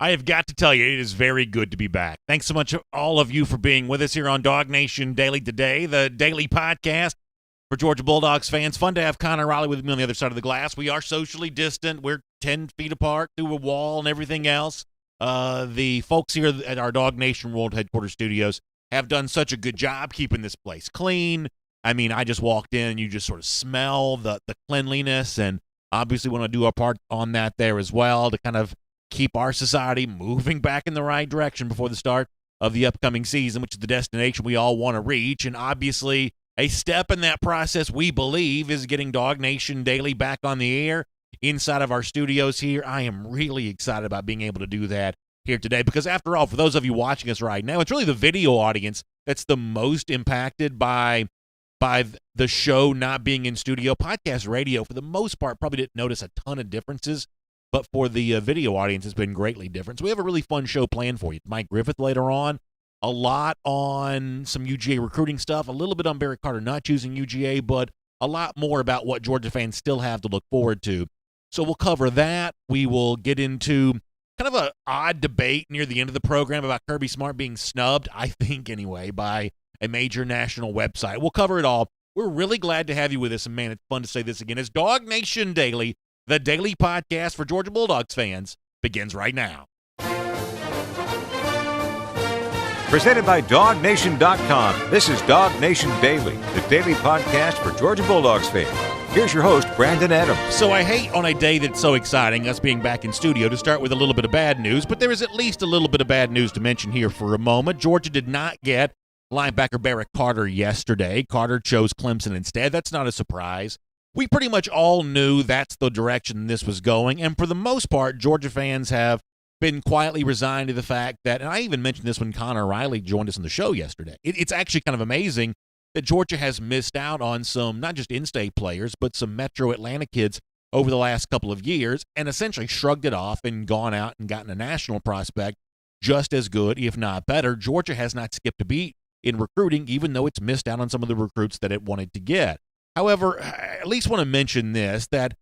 I have got to tell you, it is very good to be back. Thanks so much, all of you, for being with us here on DawgNation Daily today, the daily podcast for Georgia Bulldogs fans. Fun to have Connor Riley with me on the other side of the glass. We are socially distant. We're 10 feet apart through a wall and everything else. The folks here at our DawgNation World Headquarters Studios have done such a good job keeping this place clean. I mean, I just walked in and you just sort of smell the cleanliness, and obviously want to do our part on that there as well to kind of keep our society moving back in the right direction before the start of the upcoming season, which is the destination we all want to reach. And obviously, a step in that process, we believe, is getting DawgNation Daily back on the air inside of our studios here. I am really excited about being able to do that here today because, after all, for those of you watching us right now, it's really the video audience that's the most impacted by the show not being in studio. Podcast radio, for the most part, probably didn't notice a ton of differences, but for the video audience, it's been greatly different. So we have a really fun show planned for you. Mike Griffith later on, a lot on some UGA recruiting stuff, a little bit on Barrett Carter not choosing UGA, but a lot more about what Georgia fans still have to look forward to. So we'll cover that. We will get into kind of an odd debate near the end of the program about Kirby Smart being snubbed, I think anyway, by a major national website. We'll cover it all. We're really glad to have you with us, and man, it's fun to say this again. It's DawgNation Daily, the daily podcast for Georgia Bulldogs fans, begins right now. Presented by DawgNation.com, this is DawgNation Daily, the daily podcast for Georgia Bulldogs fans. Here's your host, Brandon Adams. So I hate on a day that's so exciting, us being back in studio, to start with a little bit of bad news, but there is at least a little bit of bad news to mention here for a moment. Georgia did not get linebacker Barrett Carter yesterday. Carter chose Clemson instead. That's not a surprise. We pretty much all knew that's the direction this was going, and for the most part, Georgia fans have been quietly resigned to the fact that, and I even mentioned this when Connor Riley joined us on the show yesterday, it's actually kind of amazing that Georgia has missed out on some, not just in-state players, but some Metro Atlanta kids over the last couple of years, and essentially shrugged it off and gone out and gotten a national prospect just as good, if not better. Georgia has not skipped a beat in recruiting, even though it's missed out on some of the recruits that it wanted to get. However, I at least want to mention this, that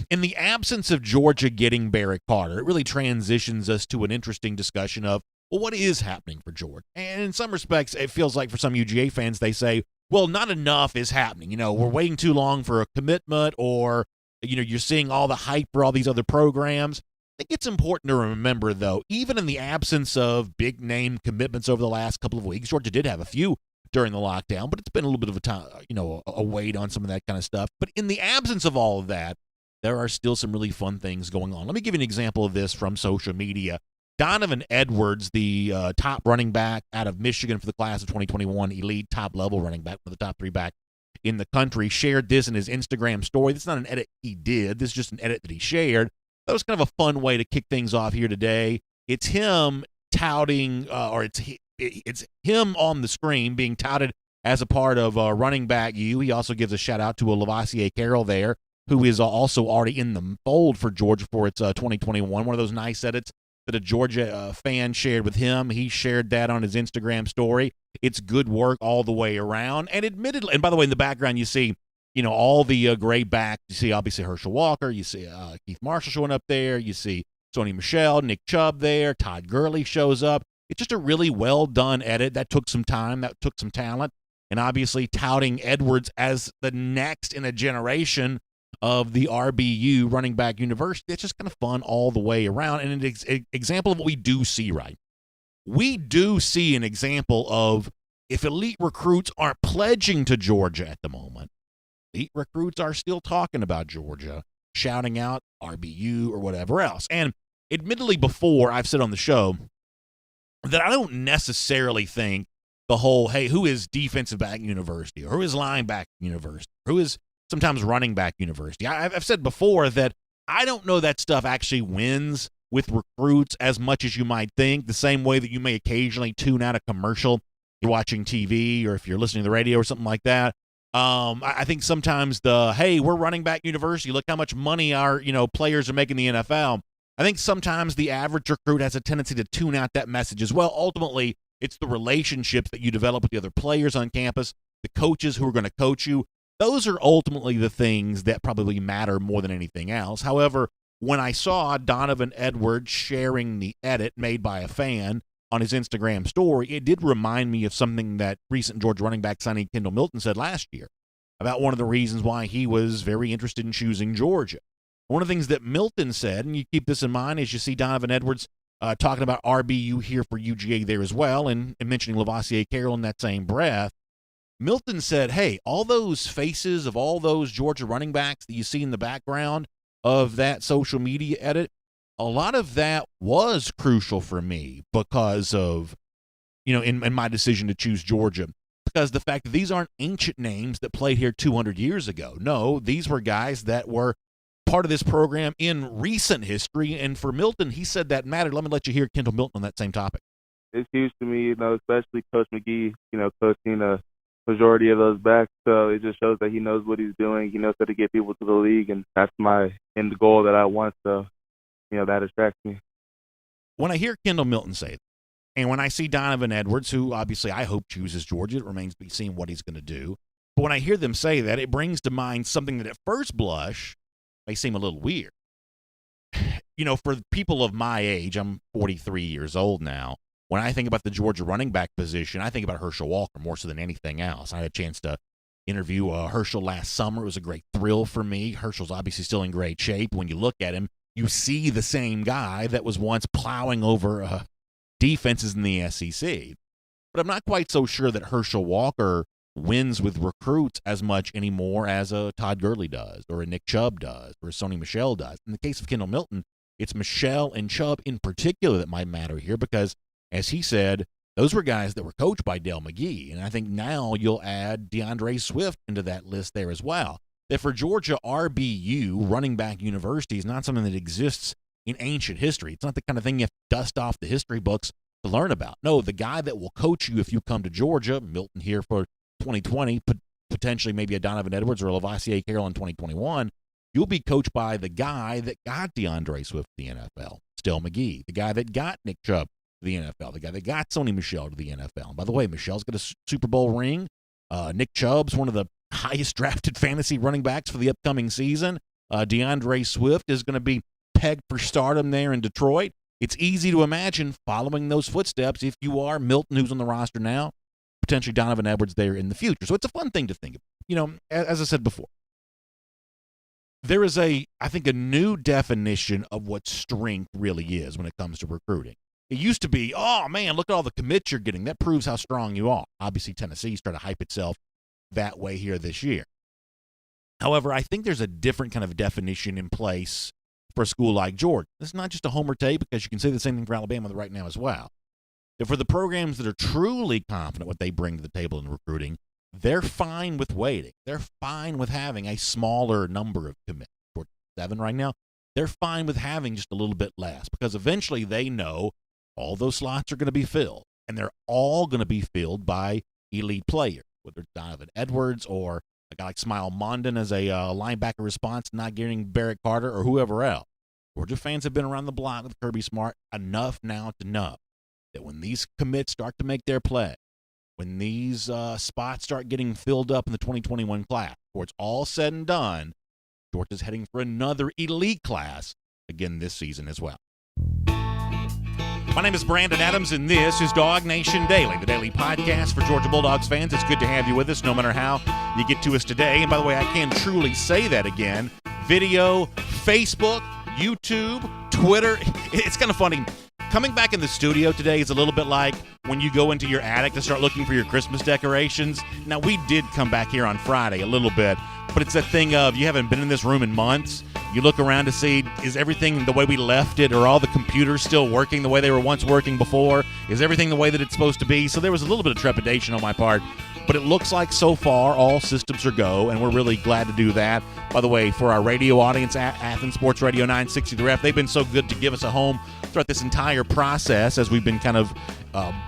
in the absence of Georgia getting Barrett Carter, it really transitions us to an interesting discussion of, well, what is happening for Georgia? And in some respects, it feels like for some UGA fans, they say, well, not enough is happening. You know, we're waiting too long for a commitment, or, you know, you're seeing all the hype for all these other programs. I think it's important to remember, though, even in the absence of big-name commitments over the last couple of weeks, Georgia did have a few during the lockdown, but it's been a little bit of a time, you know, a wait on some of that kind of stuff. But in the absence of all of that, there are still some really fun things going on. Let me give you an example of this from social media. Donovan Edwards, the top running back out of Michigan for the class of 2021, elite top-level running back, for the top 3 back in the country, shared this in his Instagram story. This is not an edit he did. This is just an edit that he shared. That was kind of a fun way to kick things off here today. It's him touting, or it's him on the screen being touted as a part of running back U. He also gives a shout-out to a Lavassier Carroll there, who is also already in the fold for Georgia for its 2021. One of those nice edits that a Georgia fan shared with him. He shared that on his Instagram story. It's good work all the way around. And admittedly, and by the way, in the background, you see, you know, all the great backs. You see, obviously, Herschel Walker. You see Keith Marshall showing up there. You see Sony Michel, Nick Chubb there. Todd Gurley shows up. It's just a really well-done edit. That took some time. That took some talent. And obviously, touting Edwards as the next in a generation of the RBU running back university. It's just kind of fun all the way around. And an example of what we do see, right? We do see an example of, if elite recruits aren't pledging to Georgia at the moment, elite recruits are still talking about Georgia, shouting out RBU or whatever else. And admittedly, before, I've said on the show that I don't necessarily think the whole, hey, who is defensive back university, or who is linebacker university, who is sometimes running back university. I've said before that I don't know that stuff actually wins with recruits as much as you might think, the same way that you may occasionally tune out a commercial you're watching TV, or if you're listening to the radio or something like that. I think sometimes hey, we're running back university, look how much money our, you know, players are making in the NFL. I think sometimes the average recruit has a tendency to tune out that message as well. Ultimately, it's the relationships that you develop with the other players on campus, the coaches who are going to coach you. Those are ultimately the things that probably matter more than anything else. However, when I saw Donovan Edwards sharing the edit made by a fan on his Instagram story, it did remind me of something that recent Georgia running back signee Kendall Milton said last year about one of the reasons why he was very interested in choosing Georgia. One of the things that Milton said, and you keep this in mind as you see Donovan Edwards talking about RBU here for UGA there as well, and mentioning Lavassier Carroll in that same breath, Milton said, hey, all those faces of all those Georgia running backs that you see in the background of that social media edit, a lot of that was crucial for me because of, in my decision to choose Georgia. Because the fact that these aren't ancient names that played here 200 years ago. No, these were guys that were part of this program in recent history. And for Milton, he said that mattered. Let me let you hear Kendall Milton on that same topic. It's huge to me, especially Coach McGee, coaching a majority of those backs. So it just shows that he knows what he's doing. He knows how to get people to the league. And that's my end goal that I want. So, that attracts me. When I hear Kendall Milton say that, and when I see Donovan Edwards, who obviously I hope chooses Georgia, it remains to be seen what he's going to do. But when I hear them say that, it brings to mind something that at first blush may seem a little weird. For people of my age, I'm 43 years old now. When I think about the Georgia running back position, I think about Herschel Walker more so than anything else. I had a chance to interview Herschel last summer. It was a great thrill for me. Herschel's obviously still in great shape. When you look at him, you see the same guy that was once plowing over defenses in the SEC. But I'm not quite so sure that Herschel Walker wins with recruits as much anymore as a Todd Gurley does, or a Nick Chubb does, or a Sony Michel does. In the case of Kendall Milton, it's Michel and Chubb in particular that might matter here because, as he said, those were guys that were coached by Dale McGee. And I think now you'll add DeAndre Swift into that list there as well. That for Georgia, RBU, running back university, is not something that exists in ancient history. It's not the kind of thing you have to dust off the history books to learn about. No, the guy that will coach you if you come to Georgia, Milton here for 2020, potentially maybe a Donovan Edwards or a Lavassier Carroll in 2021, you'll be coached by the guy that got DeAndre Swift to the NFL, Still McGee, the guy that got Nick Chubb to the NFL, the guy that got Sony Michel to the NFL. And by the way, Michel's got a Super Bowl ring. Nick Chubb's one of the highest drafted fantasy running backs for the upcoming season. DeAndre Swift is going to be pegged for stardom there in Detroit. It's easy to imagine following those footsteps if you are Milton, who's on the roster now, potentially Donovan Edwards there in the future. So it's a fun thing to think of. As I said before, there is I think a new definition of what strength really is when it comes to recruiting. It used to be, oh man, look at all the commits you're getting. That proves how strong you are. Obviously, Tennessee's trying to hype itself that way here this year. However, I think there's a different kind of definition in place for a school like Georgia. It's not just a homer take, because you can say the same thing for Alabama right now as well. That for the programs that are truly confident what they bring to the table in recruiting, they're fine with waiting. They're fine with having a smaller number of commits. 7 right now. They're fine with having just a little bit less, because eventually they know all those slots are going to be filled, and they're all going to be filled by elite players, whether it's Donovan Edwards or a guy like Smile Mondon as a linebacker response, not getting Barrett Carter or whoever else. Georgia fans have been around the block with Kirby Smart enough now to know that when these commits start to make their play, when these spots start getting filled up in the 2021 class, before it's all said and done, Georgia's heading for another elite class again this season as well. My name is Brandon Adams, and this is DawgNation Daily, the daily podcast for Georgia Bulldogs fans. It's good to have you with us, no matter how you get to us today. And by the way, I can truly say that again. Video, Facebook, YouTube, Twitter. It's kind of funny. Coming back in the studio today is a little bit like when you go into your attic to start looking for your Christmas decorations. Now, we did come back here on Friday a little bit, but it's that thing of you haven't been in this room in months. You look around to see, is everything the way we left it? Are all the computers still working the way they were once working before? Is everything the way that it's supposed to be? So there was a little bit of trepidation on my part, but it looks like so far all systems are go, and we're really glad to do that. By the way, for our radio audience at Athens Sports Radio 960 The Ref, they've been so good to give us a home throughout this entire process as we've been kind of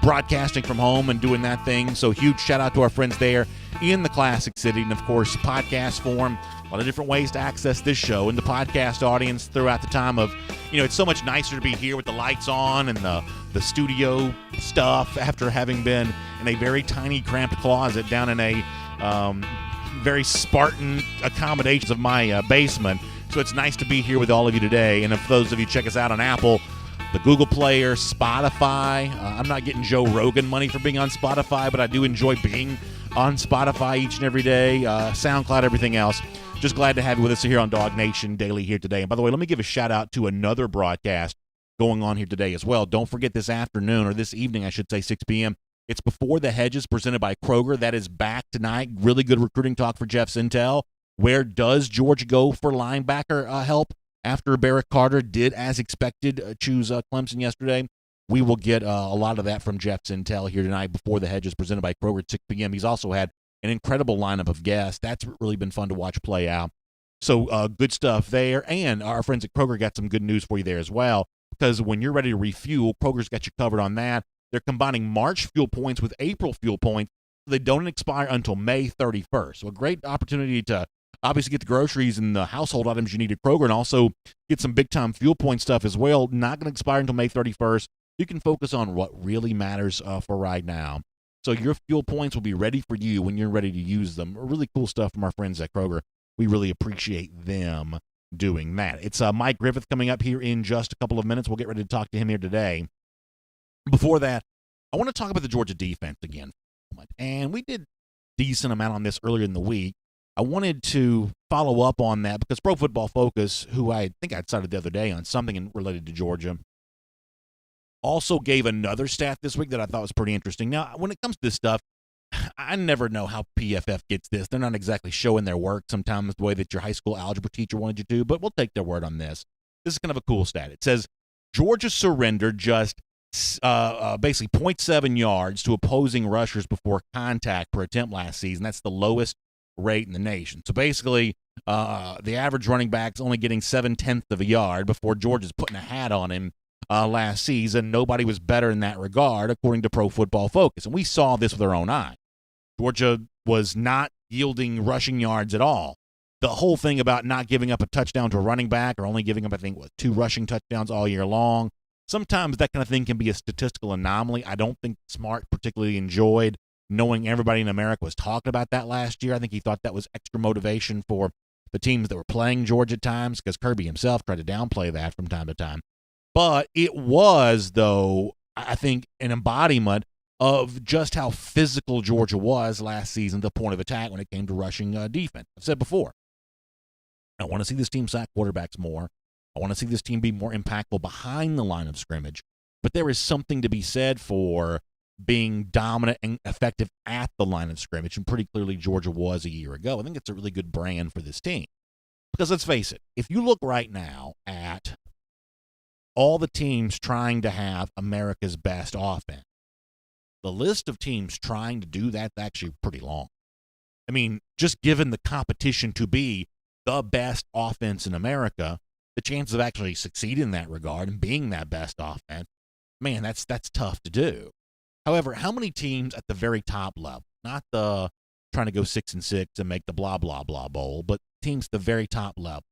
broadcasting from home and doing that thing. So huge shout out to our friends there in the Classic City, and of course podcast form. A lot of different ways to access this show and the podcast audience throughout the time of, it's so much nicer to be here with the lights on and the studio stuff after having been in a very tiny cramped closet down in a very Spartan accommodations of my basement So it's nice to be here with all of you today. And if those of you check us out on Apple, the Google Player, Spotify, I'm not getting Joe Rogan money for being on Spotify, but I do enjoy being on Spotify each and every day, SoundCloud, everything else. Just glad to have you with us here on DawgNation Daily here today. And by the way, let me give a shout out to another broadcast going on here today as well. Don't forget this afternoon, or this evening, I should say, 6 p.m. It's Before the Hedges presented by Kroger. That is back tonight. Really good recruiting talk for Jeff Sintel. Where does Georgia go for linebacker help after Barrett Carter did, as expected, choose Clemson yesterday? We will get a lot of that from Jeff Sintel here tonight Before the Hedges presented by Kroger at 6 p.m. He's also had an incredible lineup of guests. That's really been fun to watch play out. So good stuff there. And our friends at Kroger got some good news for you there as well, because when you're ready to refuel, Kroger's got you covered on that. They're combining March fuel points with April fuel points. They don't expire until May 31st. So a great opportunity to obviously get the groceries and the household items you need at Kroger, and also get some big-time fuel point stuff as well. Not going to expire until May 31st. You can focus on what really matters for right now. So your fuel points will be ready for you when you're ready to use them. Really cool stuff from our friends at Kroger. We really appreciate them doing that. It's Mike Griffith coming up here in just a couple of minutes. We'll get ready to talk to him here today. Before that, I want to talk about the Georgia defense again. And we did a decent amount on this earlier in the week. I wanted to follow up on that because Pro Football Focus, who I think I cited the other day on something related to Georgia, also gave another stat this week that I thought was pretty interesting. Now, when it comes to this stuff, I never know how PFF gets this. They're not exactly showing their work sometimes the way that your high school algebra teacher wanted you to, but we'll take their word on this. This is kind of a cool stat. It says Georgia surrendered just basically 0.7 yards to opposing rushers before contact per attempt last season. That's the lowest rate in the nation. So basically, the average running back's only getting 0.7 of a yard before Georgia's putting a hat on him last season. Nobody was better in that regard, according to Pro Football Focus. And we saw this with our own eye. Georgia was not yielding rushing yards at all. The whole thing about not giving up a touchdown to a running back, or only giving up, I think, 2 rushing touchdowns all year long, sometimes that kind of thing can be a statistical anomaly. I don't think Smart particularly enjoyed knowing everybody in America was talking about that last year. I think he thought that was extra motivation for the teams that were playing Georgia at times, because Kirby himself tried to downplay that from time to time. But it was, though, I think, an embodiment of just how physical Georgia was last season, the point of attack when it came to rushing defense. I've said before, I want to see this team sack quarterbacks more. I want to see this team be more impactful behind the line of scrimmage. But there is something to be said for being dominant and effective at the line of scrimmage, and pretty clearly Georgia was a year ago. I think it's a really good brand for this team. Because let's face it, if you look right now at all the teams trying to have America's best offense, the list of teams trying to do that's actually pretty long. I mean, just given the competition to be the best offense in America, the chances of actually succeeding in that regard and being that best offense, man, that's tough to do. However, how many teams at the very top level, not the trying to go 6-6 and make the blah, blah, blah bowl, but teams at the very top level,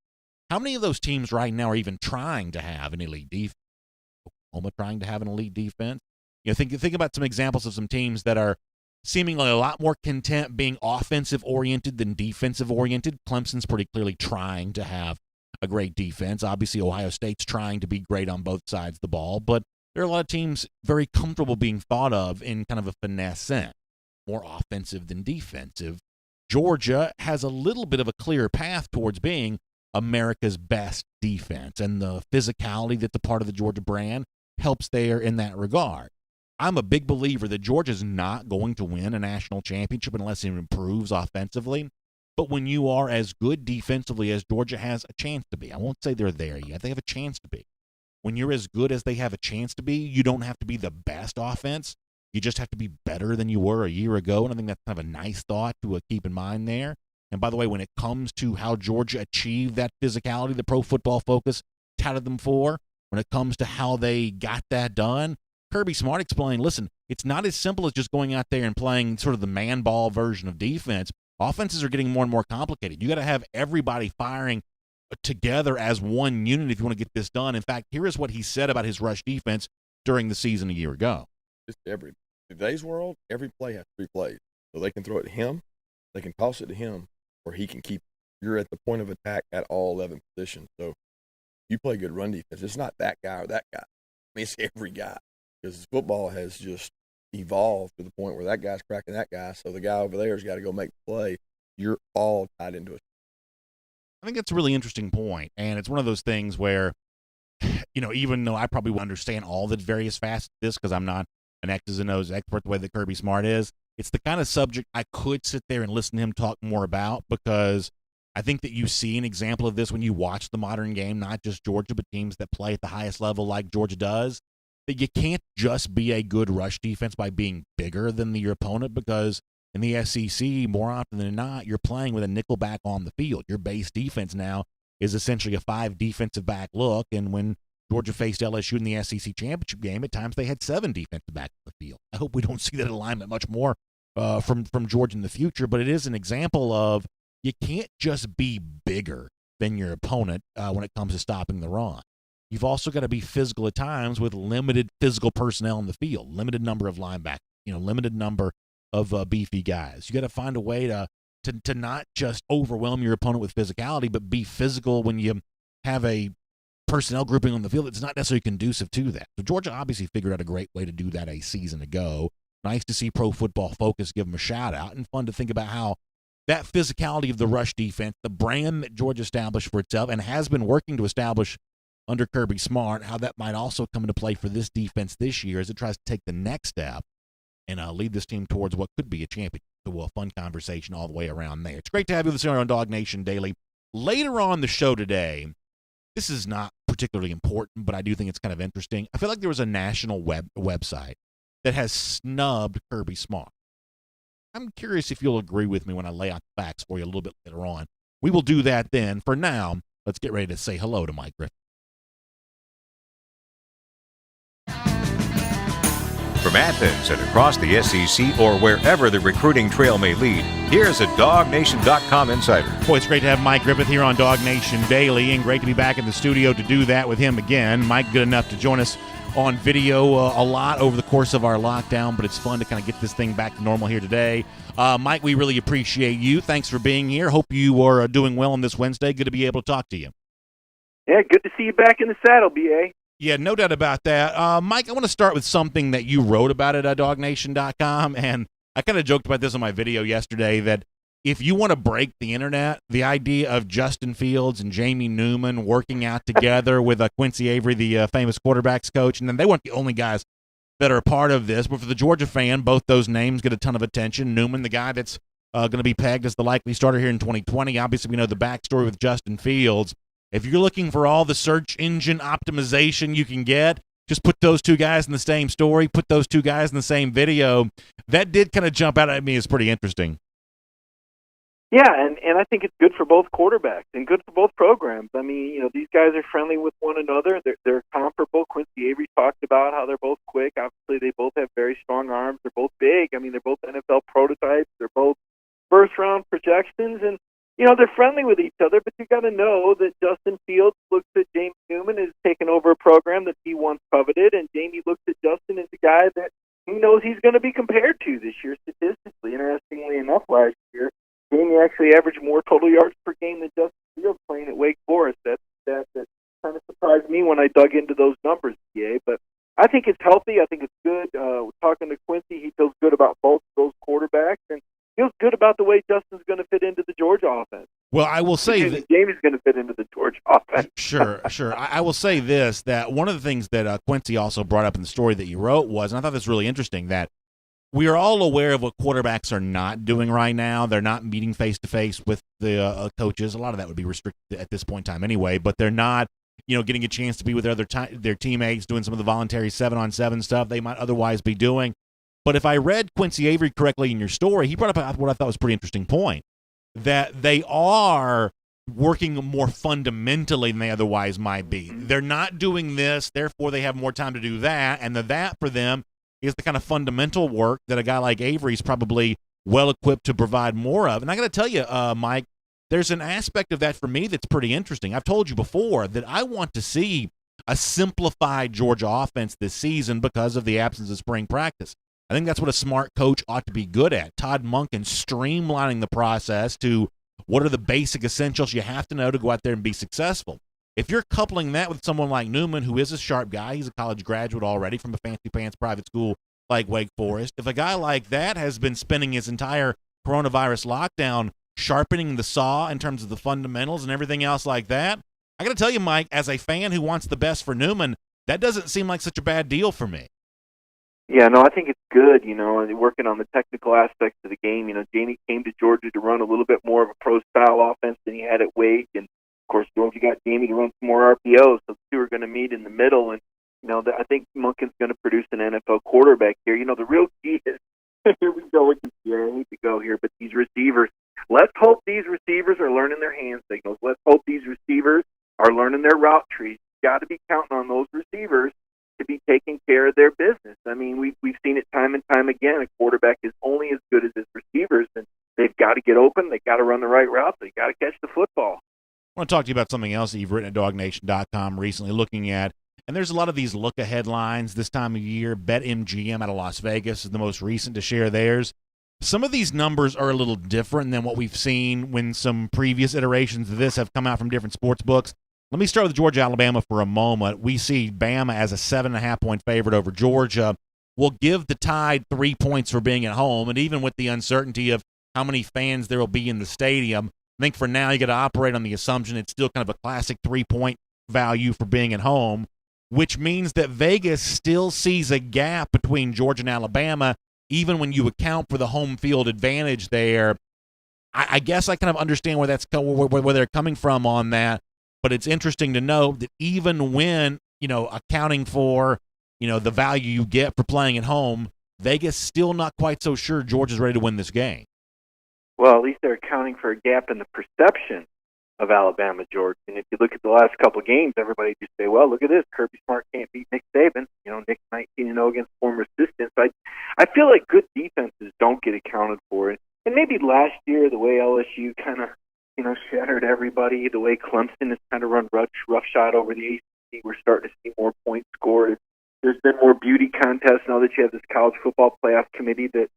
how many of those teams right now are even trying to have an elite defense? Oklahoma trying to have an elite defense? You know, think about some examples of some teams that are seemingly a lot more content being offensive-oriented than defensive-oriented. Clemson's pretty clearly trying to have a great defense. Obviously, Ohio State's trying to be great on both sides of the ball, but there are a lot of teams very comfortable being thought of in kind of a finesse sense, more offensive than defensive. Georgia has a little bit of a clear path towards being America's best defense, and the physicality that's a part of the Georgia brand helps there in that regard. I'm a big believer that Georgia's not going to win a national championship unless it improves offensively. But when you are as good defensively as Georgia has a chance to be, I won't say they're there yet, they have a chance to be. When you're as good as they have a chance to be, you don't have to be the best offense. You just have to be better than you were a year ago, and I think that's kind of a nice thought to keep in mind there. And by the way, when it comes to how Georgia achieved that physicality, the Pro Football Focus touted them for, when it comes to how they got that done, Kirby Smart explained, listen, it's not as simple as just going out there and playing sort of the man ball version of defense. Offenses are getting more and more complicated. You got to have everybody firing together as one unit if you want to get this done. In fact, here is what he said about his rush defense during the season a year ago. In today's world, every play has 3 plays. So they can throw it to him, they can toss it to him, or he can keep it. you're at the point of attack at all 11 positions. So you play good run defense. It's not that guy or that guy. I mean, it's every guy, because football has just evolved to the point where that guy's cracking that guy. So the guy over there has got to go make the play. You're all tied into it. I think that's a really interesting point, and it's one of those things where, even though I probably won't understand all the various facets of this because I'm not an X's and O's expert the way that Kirby Smart is, it's the kind of subject I could sit there and listen to him talk more about, because I think that you see an example of this when you watch the modern game, not just Georgia, but teams that play at the highest level like Georgia does, that you can't just be a good rush defense by being bigger than your opponent, because in the SEC, more often than not, you're playing with a nickel back on the field. Your base defense now is essentially a 5 defensive back look, and when Georgia faced LSU in the SEC championship game, at times they had 7 defensive backs on the field. I hope we don't see that alignment much more from Georgia in the future, but it is an example of you can't just be bigger than your opponent when it comes to stopping the run. You've also got to be physical at times with limited physical personnel in the field, limited number of linebackers, limited number of beefy guys. You got to find a way to not just overwhelm your opponent with physicality, but be physical when you have a personnel grouping on the field that's not necessarily conducive to that. So Georgia obviously figured out a great way to do that a season ago. Nice to see Pro Football Focus give them a shout out, and fun to think about how that physicality of the rush defense, the brand that Georgia established for itself and has been working to establish under Kirby Smart, how that might also come into play for this defense this year as it tries to take the next step and lead this team towards what could be a championship. So a fun conversation all the way around there. It's great to have you with us here on DawgNation Daily. Later on the show today, this is not particularly important, but I do think it's kind of interesting. I feel like there was a national website that has snubbed Kirby Smart. I'm curious if you'll agree with me when I lay out the facts for you a little bit later on. We will do that then. For now, let's get ready to say hello to Mike Griffin. From Athens and across the SEC or wherever the recruiting trail may lead, here's a DawgNation.com insider. Boy, it's great to have Mike Griffith here on DawgNation Daily, and great to be back in the studio to do that with him again. Mike, good enough to join us on video a lot over the course of our lockdown, but it's fun to kind of get this thing back to normal here today. Mike, we really appreciate you. Thanks for being here. Hope you are doing well on this Wednesday. Good to be able to talk to you. Yeah, good to see you back in the saddle, B.A. Yeah, no doubt about that. Mike, I want to start with something that you wrote about at DawgNation.com, and I kind of joked about this on my video yesterday, that if you want to break the internet, the idea of Justin Fields and Jamie Newman working out together with Quincy Avery, the famous quarterbacks coach, and then they weren't the only guys that are a part of this, but for the Georgia fan, both those names get a ton of attention. Newman, the guy that's going to be pegged as the likely starter here in 2020. Obviously, we know the backstory with Justin Fields. If you're looking for all the search engine optimization you can get, just put those two guys in the same story, put those two guys in the same video. That did kind of jump out at me as pretty interesting. Yeah, and I think it's good for both quarterbacks and good for both programs. I mean, these guys are friendly with one another. They're comparable. Quincy Avery talked about how they're both quick. Obviously, they both have very strong arms. They're both big. I mean, they're both NFL prototypes. They're both first-round projections. And, they're friendly with each other, but you got to know that Justin Fields looks at Jamie Newman as taking over a program that he once coveted, and Jamie looks at Justin as a guy that he knows he's going to be compared to this year statistically. Interestingly enough, last year, Jamie actually averaged more total yards per game than Justin Fields playing at Wake Forest. That kind of surprised me when I dug into those numbers, PA. But I think it's healthy. I think it's good. Talking to Quincy, he feels good about both of those quarterbacks, and feels good about the way Justin's going to fit into the Georgia offense. Well, I will say that Jamie's going to fit into the Georgia offense. Sure. I will say this, that one of the things that Quincy also brought up in the story that you wrote was, and I thought this was really interesting, that we are all aware of what quarterbacks are not doing right now. They're not meeting face-to-face with the coaches. A lot of that would be restricted at this point in time anyway, but they're not, getting a chance to be with their teammates, doing some of the voluntary 7-on-7 stuff they might otherwise be doing. But if I read Quincy Avery correctly in your story, he brought up what I thought was a pretty interesting point, that they are working more fundamentally than they otherwise might be. They're not doing this, therefore they have more time to do that, and that for them is the kind of fundamental work that a guy like Avery is probably well-equipped to provide more of. And I got to tell you, Mike, there's an aspect of that for me that's pretty interesting. I've told you before that I want to see a simplified Georgia offense this season because of the absence of spring practice. I think that's what a smart coach ought to be good at. Todd Monken streamlining the process to What are the basic essentials you have to know to go out there and be successful? If you're coupling that with someone like Newman, who is a sharp guy, he's a college graduate already from a fancy pants private school like Wake Forest. If a guy like that has been spending his entire coronavirus lockdown sharpening the saw in terms of the fundamentals and everything else like that, I got to tell you, Mike, as a fan who wants the best for Newman, that doesn't seem like such a bad deal for me. Yeah, no, I think it's good, and working on the technical aspects of the game. Jamie came to Georgia to run a little bit more of a pro-style offense than he had at Wake, and of course, Georgia got Jamie to run some more RPOs, so the two are going to meet in the middle, and, I think Monken's going to produce an NFL quarterback here. The real key is, here we go again, I hate to go here, but these receivers, let's hope these receivers are learning their hand signals. Let's hope these receivers are learning their route trees. You've got to be counting on those receivers to be taking care of their business. I mean, we've seen it time and time again. A quarterback is only as good as his receivers, and they've got to get open. They've got to run the right route. They've got to catch the football. I want to talk to you about something else that you've written at DawgNation.com recently, looking at, and there's a lot of these look-ahead lines this time of year. BetMGM out of Las Vegas is the most recent to share theirs. Some of these numbers are a little different than what we've seen when some previous iterations of this have come out from different sports books. Let me start with Georgia-Alabama for a moment. We see Bama as a 7.5-point favorite over Georgia. We'll give the Tide 3 points for being at home, and even with the uncertainty of how many fans there will be in the stadium, I think for now you got to operate on the assumption it's still kind of a classic 3-point value for being at home, which means that Vegas still sees a gap between Georgia and Alabama, even when you account for the home field advantage there. I guess I kind of understand where they're coming from on that. But it's interesting to know that even when, accounting for, the value you get for playing at home, Vegas still not quite so sure Georgia's ready to win this game. Well, at least they're accounting for a gap in the perception of Alabama, Georgia. And if you look at the last couple of games, everybody just say, well, look at this. Kirby Smart can't beat Nick Saban. Nick's 19-0 against former assistants. I feel like good defenses don't get accounted for. And maybe last year, the way LSU kind of shattered everybody, the way Clemson has kind of run roughshod over the ACC, we're starting to see more points scored. There's been more beauty contests now that you have this college football playoff committee that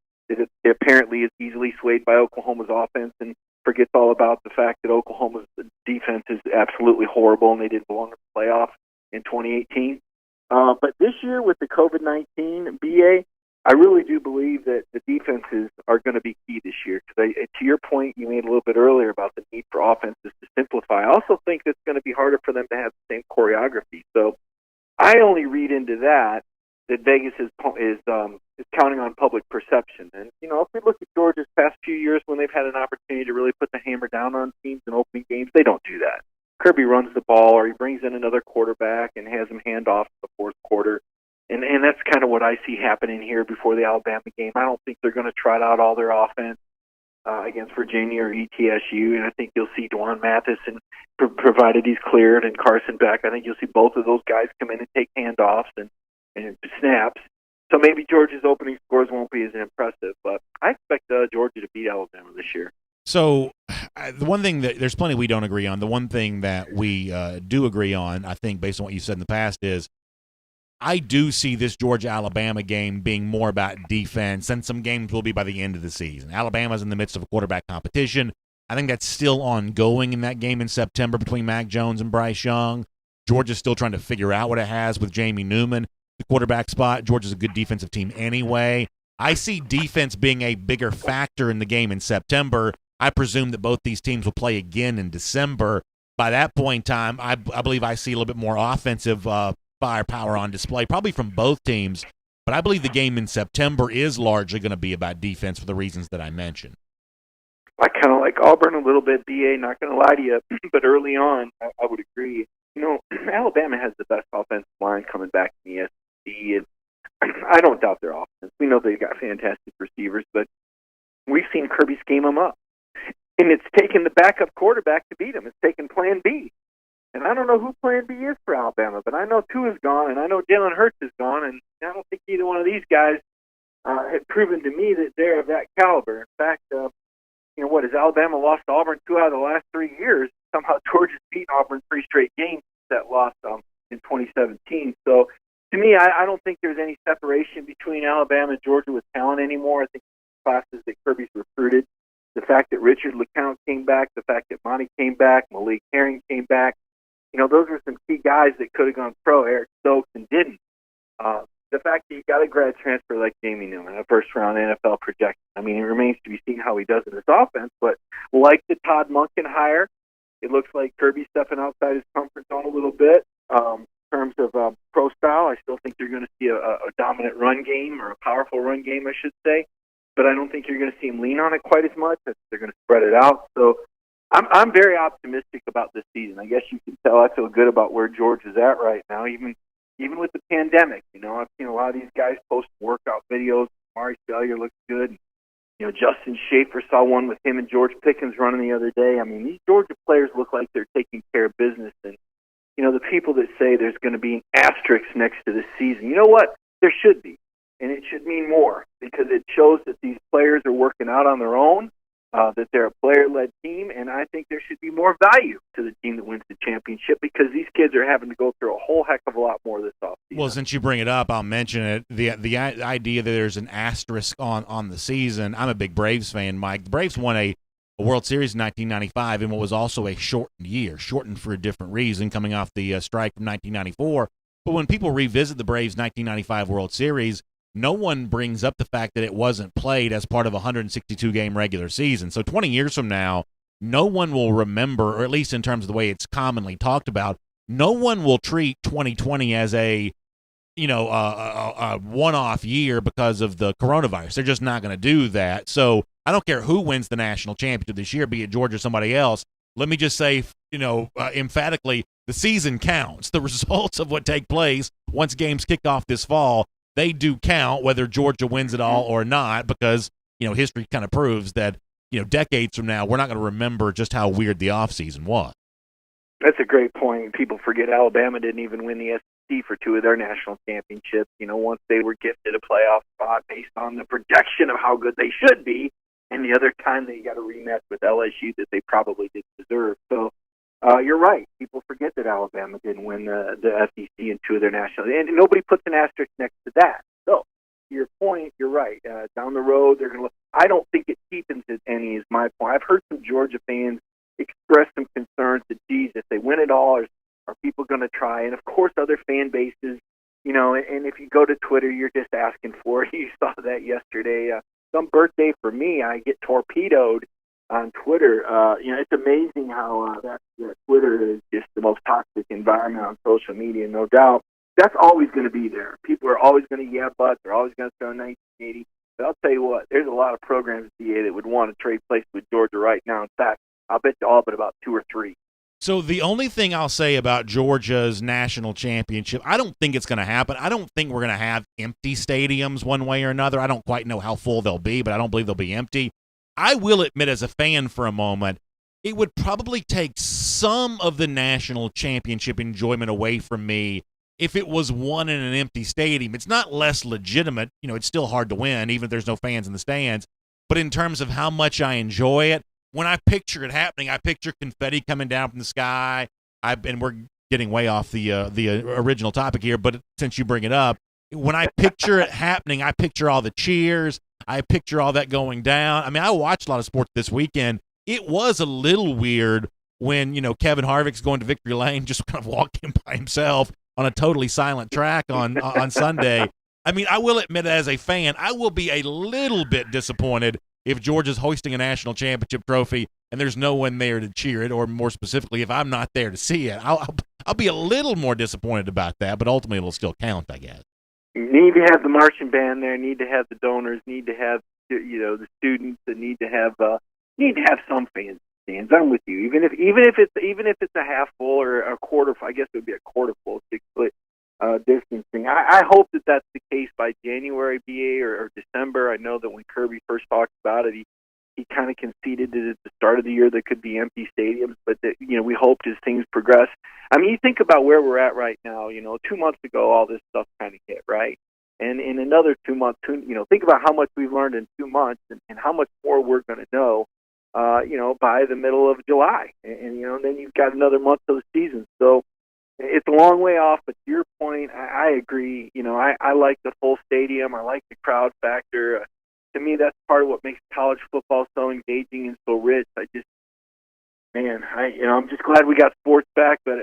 apparently is easily swayed by Oklahoma's offense and forgets all about the fact that Oklahoma's defense is absolutely horrible and they didn't belong in the playoff in 2018. But this year with the COVID-19 BA, I really do believe that the defenses are going to be key this year. Because to your point you made a little bit earlier about the need for offenses to simplify, I also think it's going to be harder for them to have the same choreography. So I only read into that Vegas is counting on public perception. And, if we look at Georgia's past few years when they've had an opportunity to really put the hammer down on teams in opening games, they don't do that. Kirby runs the ball or he brings in another quarterback and has them hand off in the fourth quarter. And that's kind of what I see happening here before the Alabama game. I don't think they're going to trot out all their offense against Virginia or ETSU, and I think you'll see Dwan Mathison, provided he's cleared, and Carson Beck. I think you'll see both of those guys come in and take handoffs and snaps. So maybe Georgia's opening scores won't be as impressive, but I expect Georgia to beat Alabama this year. So the one thing that there's plenty we don't agree on. The one thing that we do agree on, I think, based on what you said in the past, is I do see this Georgia-Alabama game being more about defense than some games will be by the end of the season. Alabama's in the midst of a quarterback competition. I think that's still ongoing in that game in September between Mac Jones and Bryce Young. Georgia's still trying to figure out what it has with Jamie Newman, the quarterback spot. Georgia's a good defensive team anyway. I see defense being a bigger factor in the game in September. I presume that both these teams will play again in December. By that point in time, I believe I see a little bit more offensive firepower on display, probably from both teams. But I believe the game in September is largely going to be about defense for the reasons that I mentioned. I kind of like Auburn a little bit, BA, not going to lie to you, but early on, I would agree. Alabama has the best offensive line coming back in the SEC, and I don't doubt their offense. We know they've got fantastic receivers, but we've seen Kirby scheme them up. And it's taken the backup quarterback to beat them. It's taken Plan B. And I don't know who Plan B is for Alabama, but I know Tua is gone, and I know Jalen Hurts is gone, and I don't think either one of these guys have proven to me that they're of that caliber. In fact, has Alabama lost to Auburn 2 out of the last 3 years? Somehow Georgia's beaten Auburn 3 straight games that lost in 2017. So to me, I don't think there's any separation between Alabama and Georgia with talent anymore. I think the classes that Kirby's recruited, the fact that Richard LeCount came back, the fact that Monty came back, Malik Herring came back, those were some key guys that could have gone pro. Eric Stokes and didn't. The fact that you got a grad transfer like Jamie Newman, a first-round NFL projection. I mean, it remains to be seen how he does in his offense, but like the Todd Monken hire, it looks like Kirby's stepping outside his comfort zone a little bit. In terms of pro style, I still think you're going to see a dominant run game, or a powerful run game, I should say, but I don't think you're going to see him lean on it quite as much. They're going to spread it out. So I'm very optimistic about this season. I guess you can tell I feel good about where George is at right now, even with the pandemic. I've seen a lot of these guys post workout videos. Mari Spellier looks good. Justin Schaefer, saw one with him and George Pickens running the other day. I mean, these Georgia players look like they're taking care of business. And, the people that say there's going to be an asterisk next to this season, you know what? There should be. And it should mean more, because it shows that these players are working out on their own, that they're a player-led team, and I think there should be more value to the team that wins the championship, because these kids are having to go through a whole heck of a lot more this offseason. Well, since you bring it up, I'll mention it. The idea that there's an asterisk on the season, I'm a big Braves fan, Mike. The Braves won a World Series in 1995 in what was also a shortened year, shortened for a different reason, coming off the strike from 1994. But when people revisit the Braves' 1995 World Series, no one brings up the fact that it wasn't played as part of a 162-game regular season. So 20 years from now, no one will remember, or at least in terms of the way it's commonly talked about, no one will treat 2020 as a one-off year because of the coronavirus. They're just not going to do that. So I don't care who wins the national championship this year, be it Georgia or somebody else. Let me just say, emphatically, the season counts. The results of what take place once games kick off this fall, they do count, whether Georgia wins it all or not, because, history kind of proves that, decades from now, we're not going to remember just how weird the offseason was. That's a great point. People forget Alabama didn't even win the SEC for two of their national championships. Once they were gifted a playoff spot based on the projection of how good they should be, and the other time they got a rematch with LSU that they probably didn't deserve. So you're right. People forget that Alabama didn't win the SEC in two of their national, and nobody puts an asterisk next to that. So to your point, you're right. Down the road, they're going to look. I don't think it cheapens it any, is my point. I've heard some Georgia fans express some concerns that, geez, if they win it all, are people going to try? And, of course, other fan bases, and if you go to Twitter, you're just asking for it. You saw that yesterday. Some birthday for me, I get torpedoed on Twitter. It's amazing how that Twitter is just the most toxic environment on social media, no doubt. That's always going to be there. People are always going to butts. They're always going to throw 1980. But I'll tell you what, there's a lot of programs at DA that would want to trade places with Georgia right now. In fact, I'll bet you all but about two or three. So the only thing I'll say about Georgia's national championship, I don't think it's going to happen. I don't think we're going to have empty stadiums one way or another. I don't quite know how full they'll be, but I don't believe they'll be empty. I will admit, as a fan for a moment, it would probably take some of the national championship enjoyment away from me if it was won in an empty stadium. It's not less legitimate. It's still hard to win, even if there's no fans in the stands. But in terms of how much I enjoy it, when I picture it happening, I picture confetti coming down from the sky. And we're getting way off the original topic here, but since you bring it up, when I picture it happening, I picture all the cheers. I picture all that going down. I mean, I watched a lot of sports this weekend. It was a little weird when, Kevin Harvick's going to victory lane, just kind of walked in by himself on a totally silent track on Sunday. I mean, I will admit, as a fan, I will be a little bit disappointed if Georgia's hoisting a national championship trophy and there's no one there to cheer it, or more specifically, if I'm not there to see it. I'll be a little more disappointed about that, but ultimately it'll still count, I guess. You need to have the marching band there, need to have the donors, need to have the students, that need to have some fans stands. I'm with you. Even if it's a half full or a quarter, I guess it would be a quarter full 6-foot distancing. I hope that that's the case by January, BA, or December. I know that when Kirby first talked about it, he kind of conceded that at the start of the year there could be empty stadiums, but that, we hoped as things progress. I mean, you think about where we're at right now. 2 months ago, all this stuff kind of hit, right? And in another 2 months, think about how much we've learned in 2 months and how much more we're going to know, by the middle of July. And then you've got another month of the season. So it's a long way off, but to your point, I agree. I like the full stadium. I like the crowd factor. to me, that's part of what makes college football so engaging and so rich. I'm just glad we got sports back, but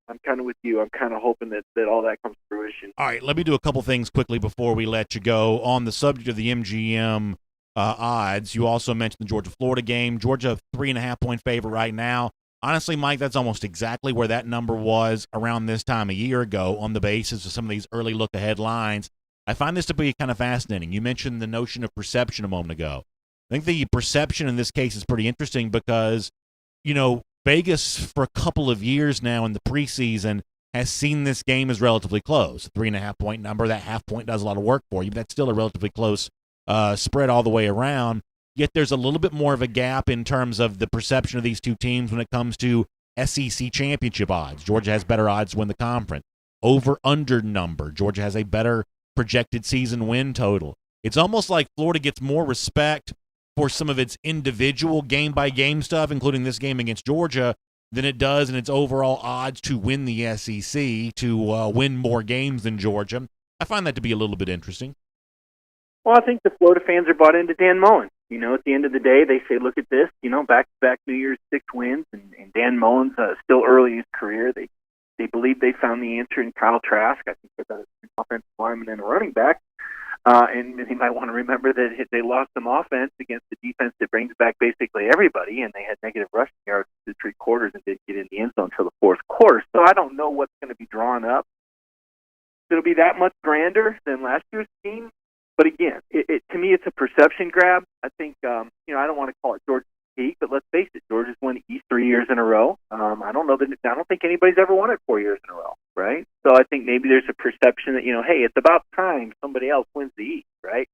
I'm kind of with you. I'm kind of hoping that all that comes to fruition. All right, let me do a couple things quickly before we let you go. On the subject of the MGM odds, you also mentioned the Georgia-Florida game. Georgia, 3.5-point favorite right now. Honestly, Mike, that's almost exactly where that number was around this time a year ago on the basis of some of these early look-ahead lines. I find this to be kind of fascinating. You mentioned the notion of perception a moment ago. I think the perception in this case is pretty interesting because, Vegas for a couple of years now in the preseason has seen this game as relatively close. 3.5-point number, that half point does a lot of work for you, but that's still a relatively close spread all the way around. Yet there's a little bit more of a gap in terms of the perception of these two teams when it comes to SEC championship odds. Georgia has better odds to win the conference. Over-under number. Georgia has a better projected season win total. It's almost like Florida gets more respect for some of its individual game-by-game stuff, including this game against Georgia, than it does in its overall odds to win the SEC, to win more games than Georgia. I find that to be a little bit interesting. Well, I think the Florida fans are bought into Dan Mullen. At the end of the day, they say, look at this, back-to-back New Year's 6 wins, and Dan Mullen's still early in his career. They believe they found the answer in Kyle Trask. I think they've got an offensive lineman and a running back. And you might want to remember that they lost some offense against the defense that brings back basically everybody, and they had negative rushing yards through 3 quarters and didn't get in the end zone until the 4th quarter. So I don't know what's going to be drawn up. It'll be that much grander than last year's team. But again, to me, it's a perception grab. I think, I don't want to call it Georgia's peak, but let's face it, Georgia's won the East 3 years in a row. I don't think anybody's ever won it 4 years in a row, right? So I think maybe there's a perception that, hey, it's about time somebody else wins the East, right?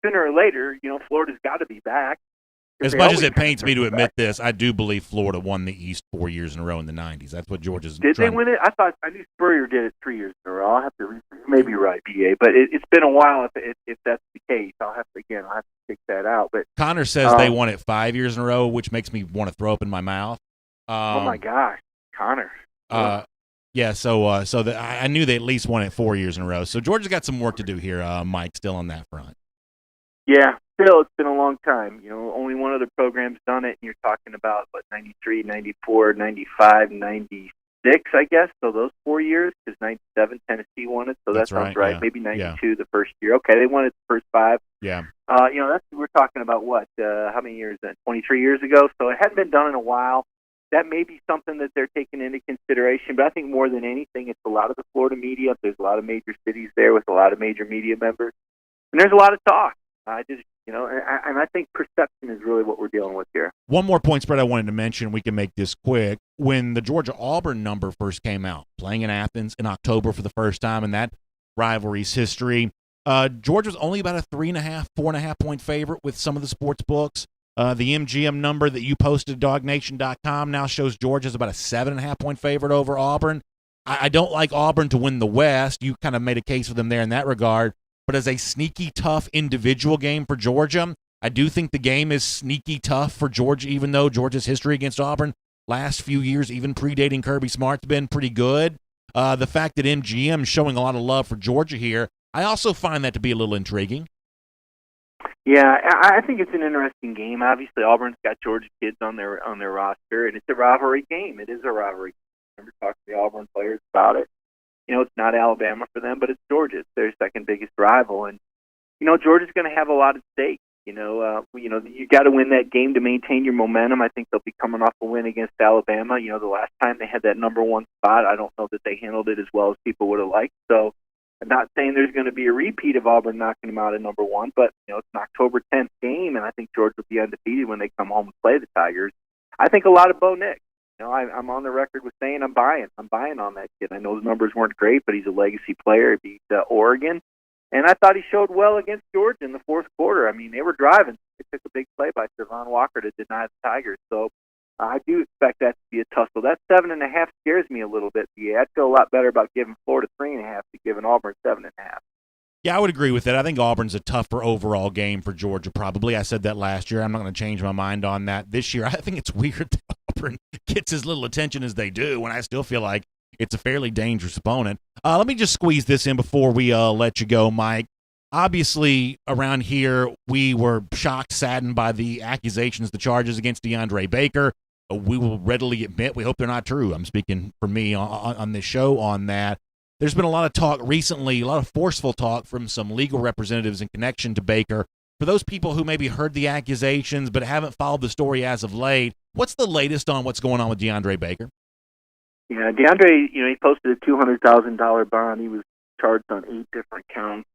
Sooner or later, Florida's got to be back. As much as it pains me to admit this, I do believe Florida won the East 4 years in a row in the 90s. That's what Georgia's Did they win it? I knew Spurrier did it 3 years in a row. I'll have to you may be right, BA, but it's been a while if that's the case. I'll have to check that out. But Connor says they won it 5 years in a row, which makes me want to throw up in my mouth. Oh my gosh, Connor. Yeah, so I knew they at least won it 4 years in a row. So Georgia's got some work to do here, Mike, still on that front. Yeah, still, it's been a long time. Only one other program's done it, and you're talking about, 93, 94, 95, 96, I guess. So those 4 years, because 97, Tennessee won it, so that sounds right. Yeah. Maybe 92 the first year. Okay, they won it the first 5. Yeah. We're talking about how many years then? 23 years ago? So it hadn't been done in a while. That may be something that they're taking into consideration, but I think more than anything, it's a lot of the Florida media. There's a lot of major cities there with a lot of major media members, and there's a lot of talk. And I think perception is really what we're dealing with here. One more point spread I wanted to mention. We can make this quick. When the Georgia-Auburn number first came out, playing in Athens in October for the first time in that rivalry's history, Georgia was only about a 3.5, 4.5-point favorite with some of the sports books. The MGM number that you posted, DawgNation.com, now shows Georgia's about a 7.5-point favorite over Auburn. I don't like Auburn to win the West. You kind of made a case for them there in that regard. But as a sneaky tough individual game for Georgia, I do think the game is sneaky tough for Georgia, even though Georgia's history against Auburn last few years, even predating Kirby Smart's been pretty good. The fact that MGM is showing a lot of love for Georgia here, I also find that to be a little intriguing. Yeah, I think it's an interesting game. Obviously, Auburn's got Georgia kids on their roster, and it's a rivalry game. It is a rivalry game. I remember talking to the Auburn players about it. It's not Alabama for them, but it's Georgia. It's their second biggest rival, and Georgia's going to have a lot at stake. You got to win that game to maintain your momentum. I think they'll be coming off a win against Alabama. The last time they had that number 1 spot, I don't know that they handled it as well as people would have liked. So, I'm not saying there's going to be a repeat of Auburn knocking them out at number 1, but it's an October 10th game, and I think Georgia will be undefeated when they come home and play the Tigers. I think a lot of Bo Nix. I'm on the record with saying I'm buying on that kid. I know the numbers weren't great, but he's a legacy player. He beat Oregon, and I thought he showed well against Georgia in the 4th quarter. I mean, they were driving. It took a big play by Trevon Walker to deny the Tigers. So I do expect that to be a tussle. That 7.5 scares me a little bit. Yeah, I'd feel a lot better about giving Florida 3.5 to giving Auburn 7.5. Yeah, I would agree with that. I think Auburn's a tougher overall game for Georgia, probably. I said that last year. I'm not going to change my mind on that this year. I think it's weird that Auburn gets as little attention as they do when I still feel like it's a fairly dangerous opponent. Let me just squeeze this in before we let you go, Mike. Obviously, around here, we were shocked, saddened by the accusations, the charges against DeAndre Baker. We will readily admit we hope they're not true. I'm speaking for me on this show on that. There's been a lot of talk recently, a lot of forceful talk from some legal representatives in connection to Baker. For those people who maybe heard the accusations but haven't followed the story as of late, what's the latest on what's going on with DeAndre Baker? Yeah, DeAndre, he posted a $200,000 bond. He was charged on 8 different counts,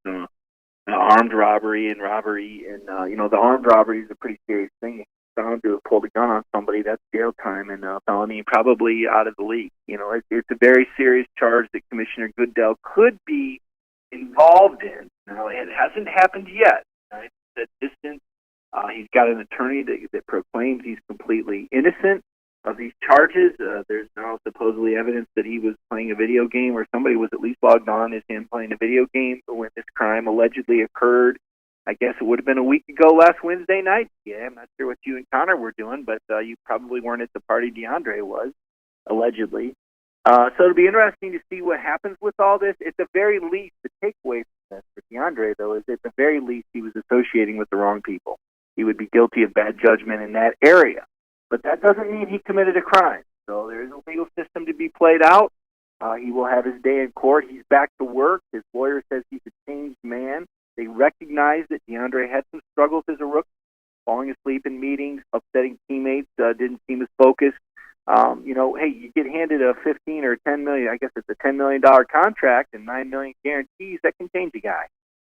armed robbery. And, the armed robbery is a pretty serious thing. Found to have pulled a gun on somebody, that's jail time and felony, probably out of the league. It's a very serious charge that Commissioner Goodell could be involved in. Now, it hasn't happened yet. Right? At distance, he's got an attorney that proclaims he's completely innocent of these charges. There's now supposedly evidence that he was playing a video game, or somebody was at least logged on as him playing a video game when this crime allegedly occurred. I guess it would have been a week ago last Wednesday night. Yeah, I'm not sure what you and Connor were doing, but you probably weren't at the party DeAndre was, allegedly. So it'll be interesting to see what happens with all this. At the very least, the takeaway from this for DeAndre, though, is at the very least he was associating with the wrong people. He would be guilty of bad judgment in that area. But that doesn't mean he committed a crime. So there is a legal system to be played out. He will have his day in court. He's back to work. His lawyer says he's a changed man. They recognize that DeAndre had some struggles as a rookie, falling asleep in meetings, upsetting teammates, didn't seem as focused. Hey, you get handed a $15 or $10 million, I guess it's a $10 million contract and $9 million guarantees, that can change a guy.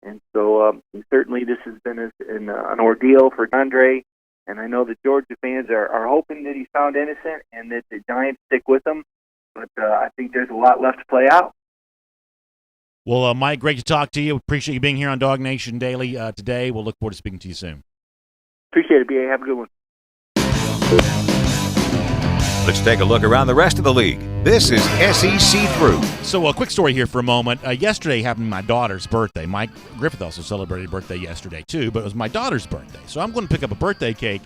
And so certainly this has been an ordeal for DeAndre, and I know the Georgia fans are hoping that he's found innocent and that the Giants stick with him, but I think there's a lot left to play out. Well, Mike, great to talk to you. Appreciate you being here on DawgNation Daily today. We'll look forward to speaking to you soon. Appreciate it, B.A. Have a good one. Let's take a look around the rest of the league. This is SEC Through. So a quick story here for a moment. Yesterday happened to be my daughter's birthday. Mike Griffith also celebrated a birthday yesterday, too, but it was my daughter's birthday. So I'm going to pick up a birthday cake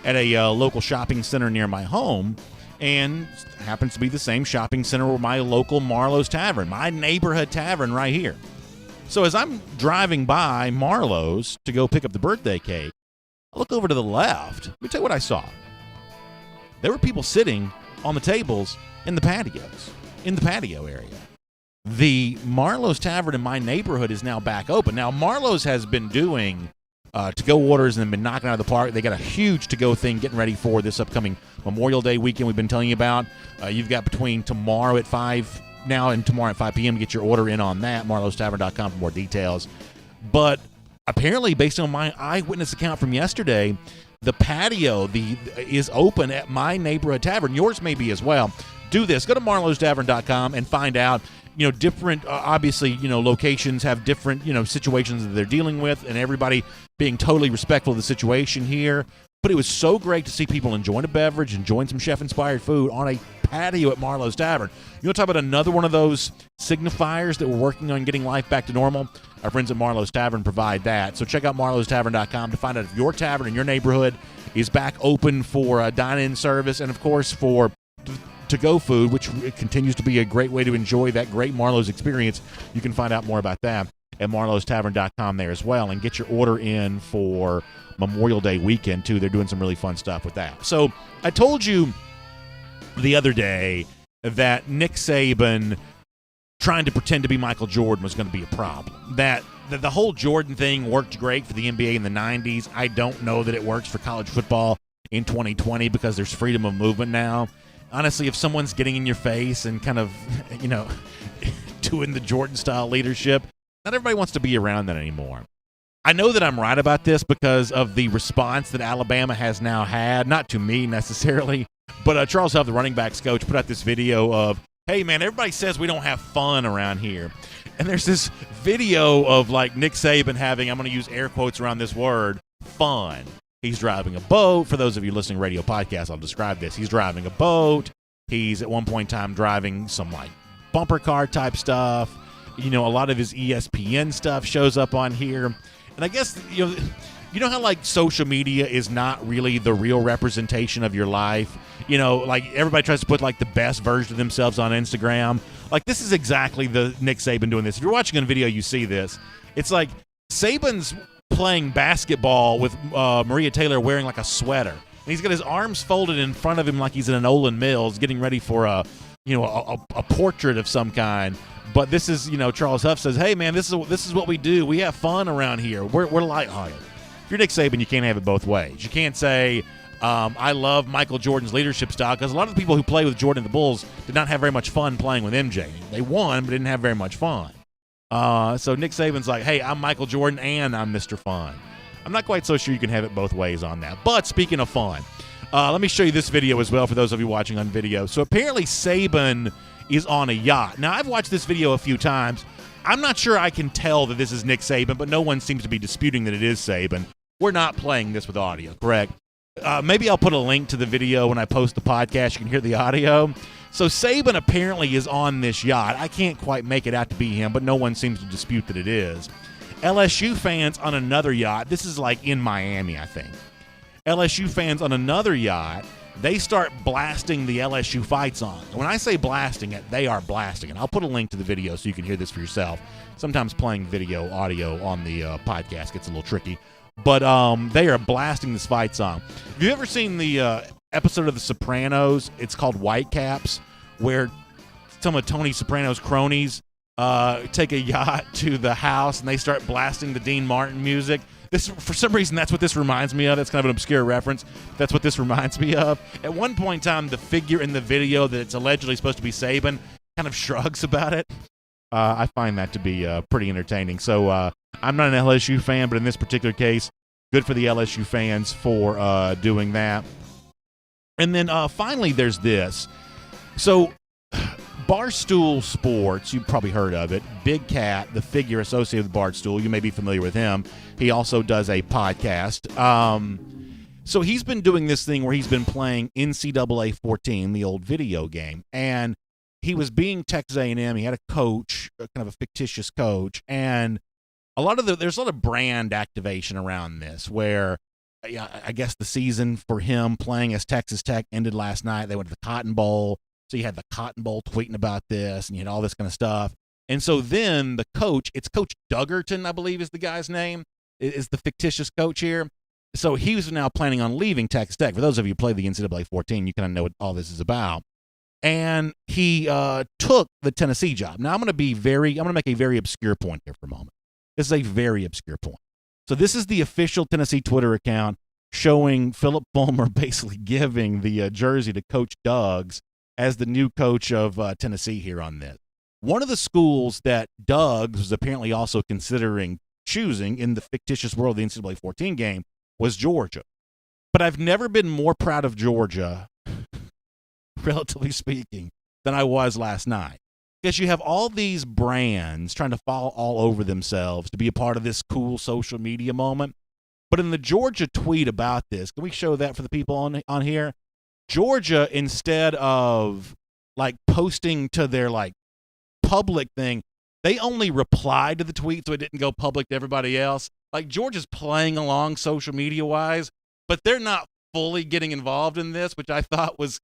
at a local shopping center near my home, and it happens to be the same shopping center where my local Marlowe's Tavern, my neighborhood tavern right here. So as I'm driving by Marlowe's to go pick up the birthday cake, I look over to the left. Let me tell you what I saw. There were people sitting on the tables in the patios, in the patio area. The Marlowe's Tavern in my neighborhood is now back open. Now, Marlowe's has been doing to-go orders and been knocking out of the park. They got a huge to-go thing getting ready for this upcoming Memorial Day weekend we've been telling you about. You've got between tomorrow at 5 now and tomorrow at 5 p.m. to get your order in on that, marlowestavern.com for more details. But apparently, based on my eyewitness account from yesterday, the patio is open at my neighborhood tavern. Yours may be as well. Do this. Go to marlowestavern.com and find out. Different, obviously, locations have different, situations that they're dealing with, and everybody being totally respectful of the situation here. But it was so great to see people enjoying a beverage, enjoying some chef-inspired food on a patio at Marlowe's Tavern. You want to talk about another one of those signifiers that we're working on getting life back to normal? Our friends at Marlowe's Tavern provide that. So check out marlowestavern.com to find out if your tavern in your neighborhood is back open for dine-in service and, of course, for to-go food, which continues to be a great way to enjoy that great Marlowe's experience. You can find out more about that at marlowestavern.com there as well and get your order in for Memorial Day weekend, too. They're doing some really fun stuff with that. So I told you the other day that Nick Saban trying to pretend to be Michael Jordan was going to be a problem. That the whole Jordan thing worked great for the NBA in the 90s. I don't know that it works for college football in 2020 because there's freedom of movement now. Honestly, if someone's getting in your face and kind of, doing the Jordan-style leadership, not everybody wants to be around that anymore. I know that I'm right about this because of the response that Alabama has now had, not to me necessarily, but Charles Huff, the running backs coach, put out this video of, hey, man, everybody says we don't have fun around here. And there's this video of, Nick Saban having, I'm going to use air quotes around this word, fun. He's driving a boat. For those of you listening to radio podcasts, I'll describe this. He's driving a boat. He's at one point in time driving some, bumper car type stuff. A lot of his ESPN stuff shows up on here. And I guess, you know how, social media is not really the real representation of your life? Everybody tries to put, the best version of themselves on Instagram. This is exactly the Nick Saban doing this. If you're watching a video, you see this. It's Saban's playing basketball with Maria Taylor wearing like a sweater. And he's got his arms folded in front of him like he's in an Olin Mills getting ready for a portrait of some kind. But this is, Charles Huff says, hey, man, this is what we do. We have fun around here. We're lighthearted. If you're Nick Saban, you can't have it both ways. You can't say, I love Michael Jordan's leadership style, because a lot of the people who play with Jordan and the Bulls did not have very much fun playing with MJ. They won, but didn't have very much fun. So Nick Saban's like, hey, I'm Michael Jordan and I'm Mr. Fun. I'm not quite so sure you can have it both ways on that. But speaking of fun, let me show you this video as well for those of you watching on video. So apparently Saban is on a yacht. Now, I've watched this video a few times. I'm not sure I can tell that this is Nick Saban, but no one seems to be disputing that it is Saban. We're not playing this with audio, correct? Maybe I'll put a link to the video when I post the podcast. You can hear the audio. So Saban apparently is on this yacht. I can't quite make it out to be him, but no one seems to dispute that it is. LSU fans on another yacht. This is like in Miami, I think. LSU fans on another yacht, they start blasting the LSU fight song. When I say blasting it, they are blasting it. I'll put a link to the video so you can hear this for yourself. Sometimes playing audio on the podcast gets a little tricky. But they are blasting this fight song. Have you ever seen the episode of The Sopranos? It's called Whitecaps, where some of Tony Soprano's cronies take a yacht to the house and they start blasting the Dean Martin music. This, for some reason, that's what this reminds me of. That's kind of an obscure reference. That's what this reminds me of. At one point in time, the figure in the video that it's allegedly supposed to be Saban kind of shrugs about it. I find that to be pretty entertaining. So I'm not an LSU fan, but in this particular case, good for the LSU fans for doing that. And then finally, there's this. So Barstool Sports, you've probably heard of it. Big Cat, the figure associated with Barstool, you may be familiar with him. He also does a podcast. So he's been doing this thing where he's been playing NCAA 14, the old video game, and he was being Texas A&M. He had a coach, kind of a fictitious coach, and there's a lot of brand activation around this where I guess the season for him playing as Texas Tech ended last night. They went to the Cotton Bowl. So you had the Cotton Bowl tweeting about this, and you had all this kind of stuff. And so then the coach, it's Coach Duggerton, I believe is the guy's name, is the fictitious coach here. So he was now planning on leaving Texas Tech. For those of you who play the NCAA 14, you kind of know what all this is about. And he took the Tennessee job. Now I'm going to make a very obscure point here for a moment. This is a very obscure point. So this is the official Tennessee Twitter account showing Philip Fulmer basically giving the jersey to Coach Duggs as the new coach of Tennessee here on this. One of the schools that Duggs was apparently also considering choosing in the fictitious world of the NCAA 14 game was Georgia. But I've never been more proud of Georgia, relatively speaking, than I was last night. Because you have all these brands trying to fall all over themselves to be a part of this cool social media moment. But in the Georgia tweet about this, can we show that for the people on here? Georgia, instead of like posting to their like public thing, they only replied to the tweet so it didn't go public to everybody else. Like Georgia's playing along social media wise, but they're not fully getting involved in this, which I thought was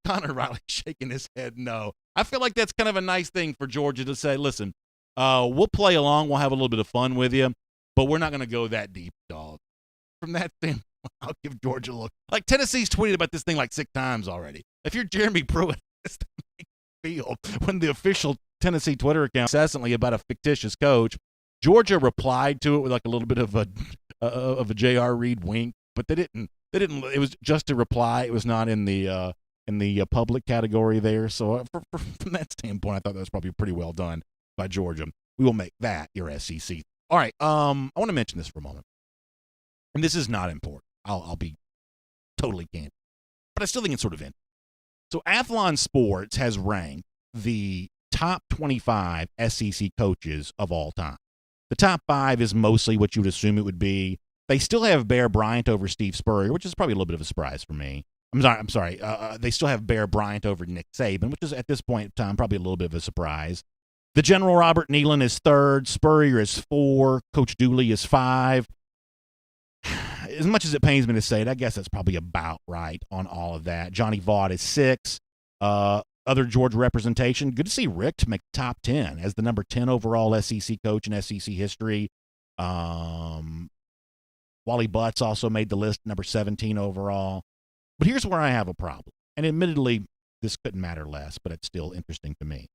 Connor Riley shaking his head no. I feel like that's kind of a nice thing for Georgia to say, listen, we'll play along, we'll have a little bit of fun with you, but we're not going to go that deep, dog. From that standpoint, I'll give Georgia a look. Like Tennessee's tweeted about this thing like 6 times already. If you're Jeremy Pruitt, this makes me feel when the official Tennessee Twitter account incessantly about a fictitious coach, Georgia replied to it with like a little bit of a J.R. Reed wink, but they didn't. It was just a reply. It was not in the public category there. So from that standpoint, I thought that was probably pretty well done by Georgia. We will make that your SEC. All right. I want to mention this for a moment, and this is not important. I'll be totally candid, but I still think it's sort of in. So ATHLON Sports has ranked the top 25 SEC coaches of all time. The top 5 is mostly what you would assume it would be. They still have Bear Bryant over Steve Spurrier, which is probably a little bit of a surprise for me. I'm sorry. They still have Bear Bryant over Nick Saban, which is at this point in time probably a little bit of a surprise. The General Robert Nealon is 3rd. Spurrier is 4. Coach Dooley is 5. As much as it pains me to say it, I guess that's probably about right on all of that. Johnny Vaught is 6. Other Georgia representation. Good to see Rick to make the top 10 as the number 10 overall SEC coach in SEC history. Wally Butts also made the list, number 17 overall. But here's where I have a problem. And admittedly, this couldn't matter less, but it's still interesting to me.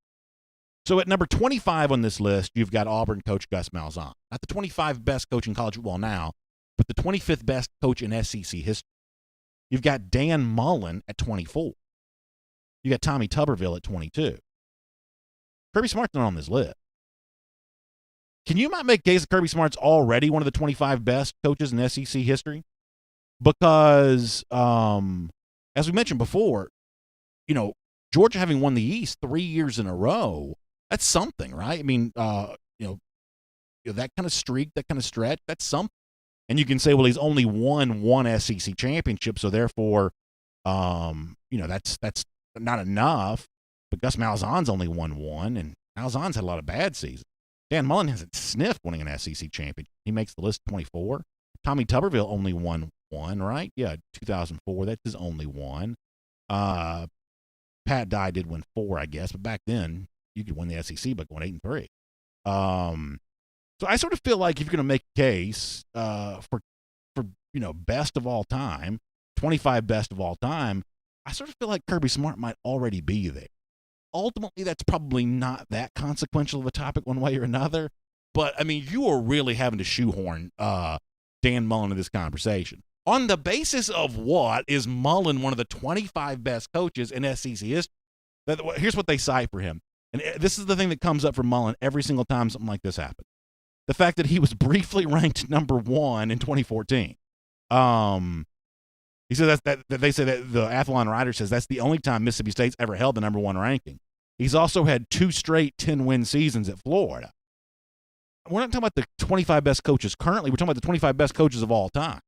So at number 25 on this list, you've got Auburn coach Gus Malzahn. Not the 25 best coach in college football now, but the 25th best coach in SEC history. You've got Dan Mullen at 24. You got Tommy Tuberville at 22. Kirby Smart's not on this list. Can you not make a case that Kirby Smart's already one of the 25 best coaches in SEC history? Because, as we mentioned before, you know, Georgia having won the East 3 years in a row, that's something, right? I mean, you know, that kind of streak, that kind of stretch, that's something. And you can say, well, he's only won one SEC championship, so therefore, you know, that's not enough. But Gus Malzahn's only won one, and Malzahn's had a lot of bad seasons. Dan Mullen hasn't sniffed winning an SEC championship. He makes the list 24. Tommy Tuberville only won one, right? Yeah, 2004. That's his only one. Pat Dye did win 4, I guess, but back then you could win the SEC by going 8-3. So I sort of feel like if you're going to make a case for you know, best of all time, 25 best of all time, I sort of feel like Kirby Smart might already be there. Ultimately, that's probably not that consequential of a topic one way or another. But, I mean, you are really having to shoehorn Dan Mullen in this conversation. On the basis of what is Mullen one of the 25 best coaches in SEC history? Here's what they cite for him. And this is the thing that comes up for Mullen every single time something like this happens. The fact that he was briefly ranked number 1 in 2014. He said that they say that the ATHLON writer says that's the only time Mississippi State's ever held the number 1 ranking. He's also had 2 straight 10-win seasons at Florida. We're not talking about the 25 best coaches currently. We're talking about the 25 best coaches of all time.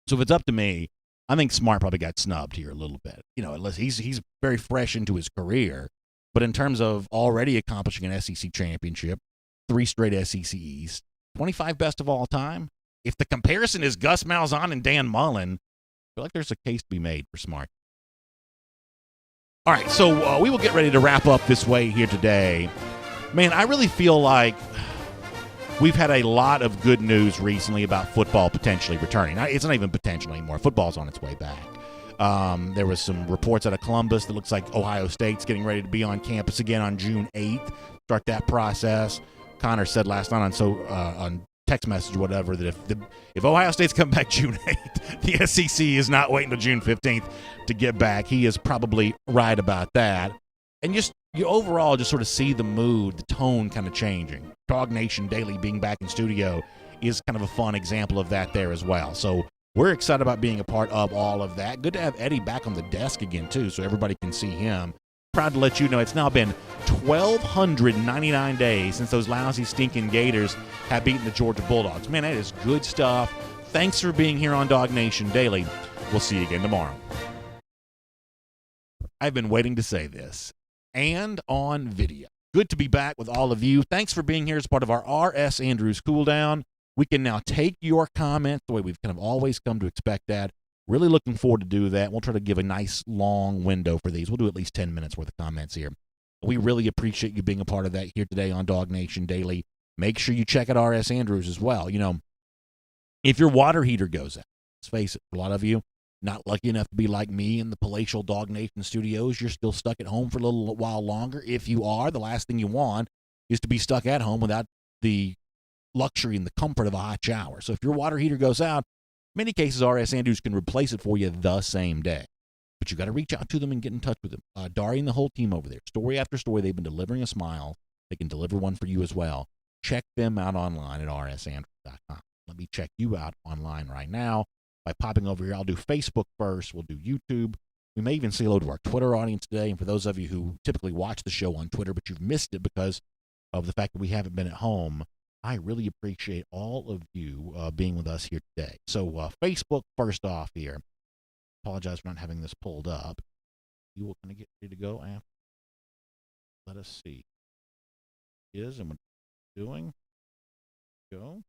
So if it's up to me, I think Smart probably got snubbed here a little bit. You know, unless he's very fresh into his career. But in terms of already accomplishing an SEC championship, 3 straight SEC East, 25 best of all time, if the comparison is Gus Malzahn and Dan Mullen, I feel like there's a case to be made for Smart. All right, so we will get ready to wrap up this way here today. Man, I really feel like we've had a lot of good news recently about football potentially returning. It's not even potential anymore. Football's on its way back. There was some reports out of Columbus that looks like Ohio State's getting ready to be on campus again on June 8th. Start that process. Connor said last night on text message or whatever that if Ohio State's come back June 8th, the SEC is not waiting until June 15th to get back. He is probably right about that. And just you overall just sort of see the mood, the tone kind of changing. DawgNation Daily being back in studio is kind of a fun example of that there as well. So we're excited about being a part of all of that. Good to have Eddie back on the desk again, too, so everybody can see him. Proud to let you know it's now been 1,299 days since those lousy, stinking Gators have beaten the Georgia Bulldogs. Man, that is good stuff. Thanks for being here on DawgNation Daily. We'll see you again tomorrow. I've been waiting to say this. And on video. Good to be back with all of you. Thanks for being here as part of our R.S. Andrews Cool Down. We can now take your comments the way we've kind of always come to expect that. Really looking forward to do that. We'll try to give a nice long window for these. We'll do at least 10 minutes worth of comments here. We really appreciate you being a part of that here today on DawgNation Daily. Make sure you check out R.S. Andrews as well. You know, if your water heater goes out, let's face it, a lot of you not lucky enough to be like me in the palatial DawgNation studios. You're still stuck at home for a little while longer. If you are, the last thing you want is to be stuck at home without the luxury and the comfort of a hot shower. So if your water heater goes out, in many cases, R.S. Andrews can replace it for you the same day. But you got to reach out to them and get in touch with them. Dari and the whole team over there, story after story, they've been delivering a smile. They can deliver one for you as well. Check them out online at rsandrews.com. Let me check you out online right now by popping over here. I'll do Facebook first. We'll do YouTube. We may even say hello to our Twitter audience today. And for those of you who typically watch the show on Twitter, but you've missed it because of the fact that we haven't been at home, I really appreciate all of you being with us here today. So Facebook first off here. Apologize for not having this pulled up. You will kind of get ready to go after. Let us see. Is and what it's doing. Go.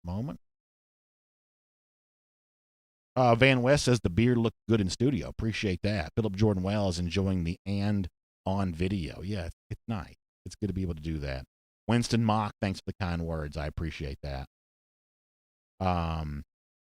Moment. Van West says the beard looked good in studio. Appreciate that. Philip Jordan Wells enjoying the and on video. Yeah, it's nice. It's good to be able to do that. Winston Mock, thanks for the kind words. I appreciate that.